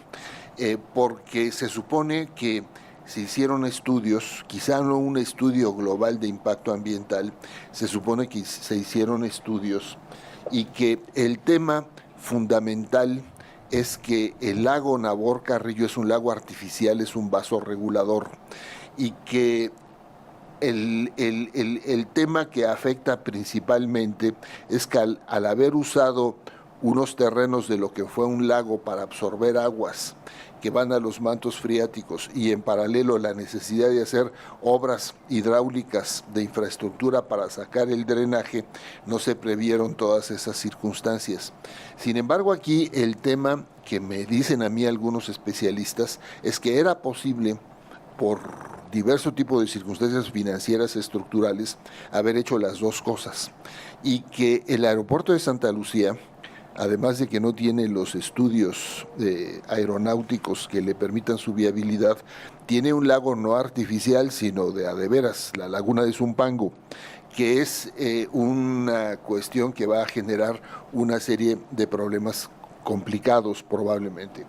porque se supone que se hicieron estudios, quizá no un estudio global de impacto ambiental, se supone que se hicieron estudios y que el tema fundamental es que el lago Nabor Carrillo es un lago artificial, es un vasorregulador, y que el tema que afecta principalmente es que al haber usado unos terrenos de lo que fue un lago para absorber aguas que van a los mantos freáticos y en paralelo la necesidad de hacer obras hidráulicas de infraestructura para sacar el drenaje, no se previeron todas esas circunstancias. Sin embargo, aquí el tema que me dicen a mí algunos especialistas es que era posible, por diverso tipo de circunstancias financieras estructurales, haber hecho las dos cosas, y que el aeropuerto de Santa Lucía, además de que no tiene los estudios aeronáuticos que le permitan su viabilidad, tiene un lago no artificial, sino de a de veras, la laguna de Zumpango, que es una cuestión que va a generar una serie de problemas complicados probablemente.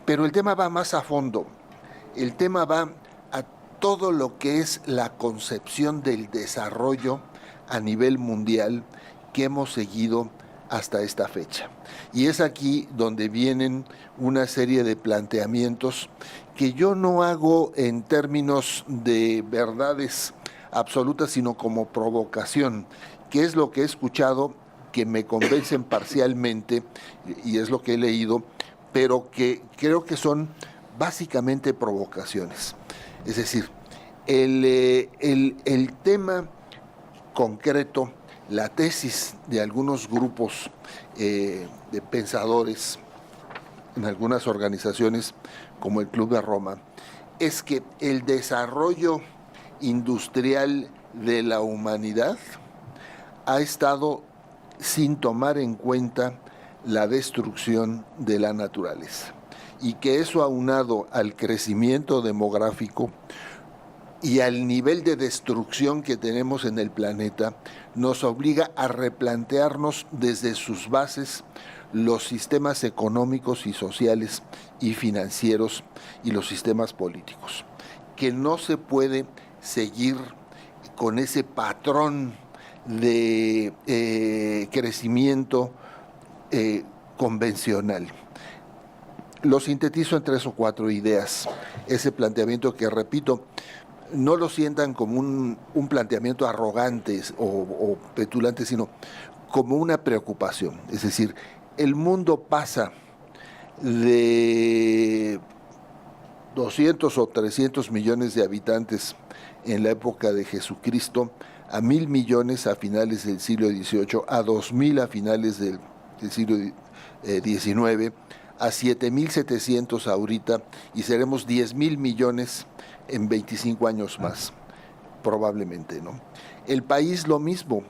Pero el tema va más a fondo, el tema va a todo lo que es la concepción del desarrollo a nivel mundial que hemos seguido hasta esta fecha. Y es aquí donde vienen una serie de planteamientos que yo no hago en términos de verdades absolutas, sino como provocación, que es lo que he escuchado, que me convencen parcialmente, y es lo que he leído, pero que creo que son básicamente provocaciones. Es decir, el tema concreto, la tesis de algunos grupos de pensadores en algunas organizaciones como el Club de Roma, es que el desarrollo industrial de la humanidad ha estado sin tomar en cuenta la destrucción de la naturaleza, y que eso, aunado al crecimiento demográfico y al nivel de destrucción que tenemos en el planeta, nos obliga a replantearnos desde sus bases los sistemas económicos y sociales y financieros y los sistemas políticos, que no se puede seguir con ese patrón de crecimiento convencional. Lo sintetizo en 3 o 4 ideas, ese planteamiento que, repito, no lo sientan como un planteamiento arrogante o petulante, sino como una preocupación. Es decir, el mundo pasa de 200 o 300 millones de habitantes en la época de Jesucristo, a 1.000 millones a finales del siglo XVIII, a 2.000 a finales del siglo XIX, a 7.700 ahorita, y seremos 10.000 millones en 25 años más, probablemente, ¿no? El país lo mismo,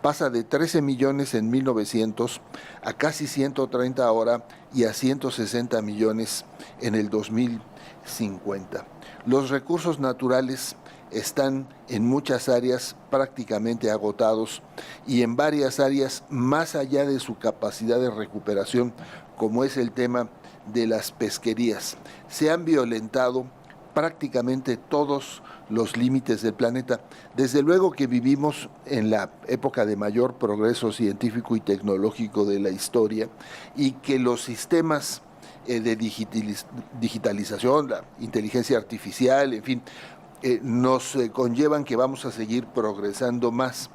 pasa de 13 millones en 1900 a casi 130 ahora y a 160 millones en el 2050. Los recursos naturales están en muchas áreas prácticamente agotados y en varias áreas más allá de su capacidad de recuperación, como es el tema de las pesquerías. Se han violentado prácticamente todos los límites del planeta. Desde luego que vivimos en la época de mayor progreso científico y tecnológico de la historia y que los sistemas de digitalización, la inteligencia artificial, en fin, nos conllevan que vamos a seguir progresando más.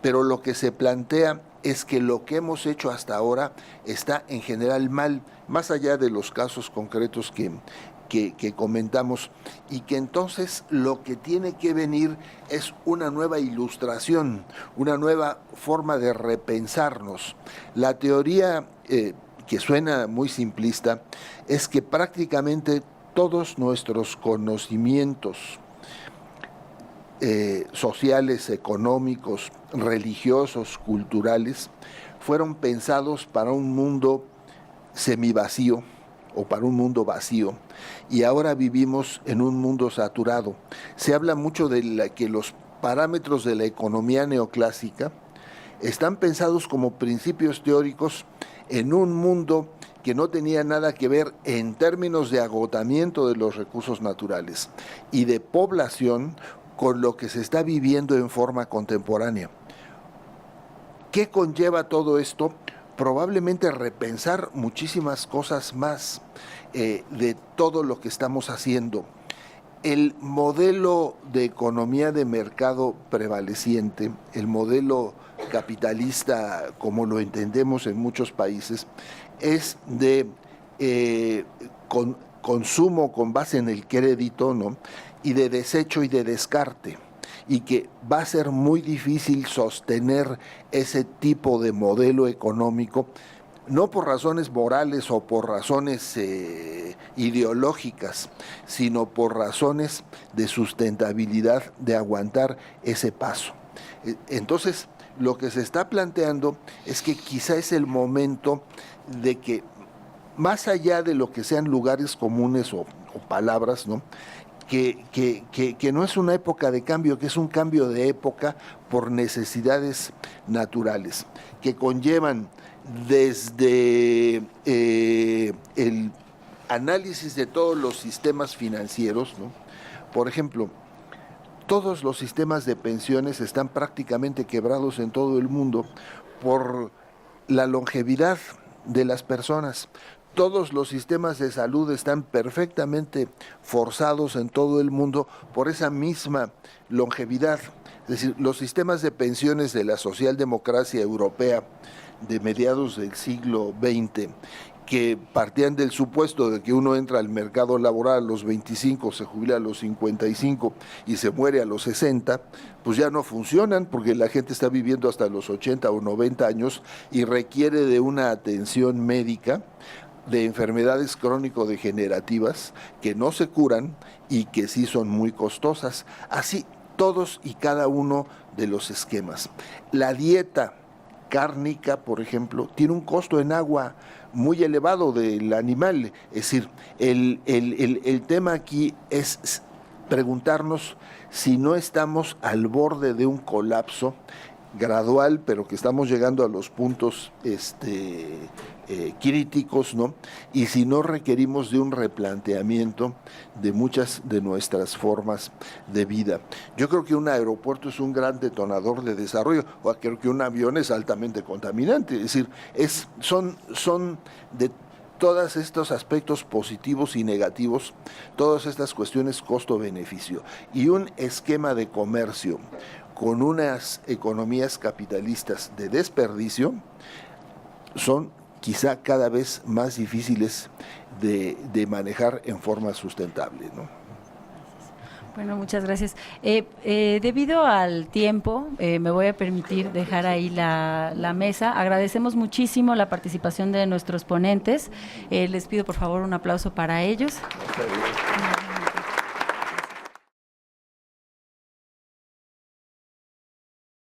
Pero lo que se plantea es que lo que hemos hecho hasta ahora está en general mal, más allá de los casos concretos que comentamos, y que entonces lo que tiene que venir es una nueva ilustración, una nueva forma de repensarnos. La teoría, que suena muy simplista, es que prácticamente todos nuestros conocimientos sociales, económicos, religiosos, culturales, fueron pensados para un mundo semivacío o para un mundo vacío, y ahora vivimos en un mundo saturado. Se habla mucho de que los parámetros de la economía neoclásica están pensados como principios teóricos en un mundo que no tenía nada que ver en términos de agotamiento de los recursos naturales y de población con lo que se está viviendo en forma contemporánea. ¿Qué conlleva todo esto? Probablemente repensar muchísimas cosas más de todo lo que estamos haciendo. El modelo de economía de mercado prevaleciente, el modelo capitalista como lo entendemos en muchos países, es de consumo con base en el crédito, ¿no? Y de desecho y de descarte, y que va a ser muy difícil sostener ese tipo de modelo económico, no por razones morales o por razones ideológicas, sino por razones de sustentabilidad, de aguantar ese paso. Entonces, lo que se está planteando es que quizá es el momento de que, más allá de lo que sean lugares comunes o palabras, ¿no?, que no es una época de cambio, que es un cambio de época por necesidades naturales, que conllevan desde el análisis de todos los sistemas financieros, ¿no? Por ejemplo, todos los sistemas de pensiones están prácticamente quebrados en todo el mundo por la longevidad de las personas. Todos los sistemas de salud están perfectamente forzados en todo el mundo por esa misma longevidad. Es decir, los sistemas de pensiones de la socialdemocracia europea de mediados del siglo XX, que partían del supuesto de que uno entra al mercado laboral a los 25, se jubila a los 55 y se muere a los 60, pues ya no funcionan porque la gente está viviendo hasta los 80 o 90 años y requiere de una atención médica de enfermedades crónico-degenerativas que no se curan y que sí son muy costosas. Así todos y cada uno de los esquemas. La dieta cárnica, por ejemplo, tiene un costo en agua muy elevado del animal. Es decir, el tema aquí es preguntarnos si no estamos al borde de un colapso gradual, pero que estamos llegando a los puntos críticos, ¿no? Y si no requerimos de un replanteamiento de muchas de nuestras formas de vida. Yo creo que un aeropuerto es un gran detonador de desarrollo, o creo que un avión es altamente contaminante. Es decir, son de todos estos aspectos positivos y negativos, todas estas cuestiones costo-beneficio. Y un esquema de comercio con unas economías capitalistas de desperdicio son quizá cada vez más difíciles de manejar en forma sustentable, ¿no? Bueno, muchas gracias. Debido al tiempo, me voy a permitir dejar ahí la mesa. Agradecemos muchísimo la participación de nuestros ponentes. Les pido por favor un aplauso para ellos.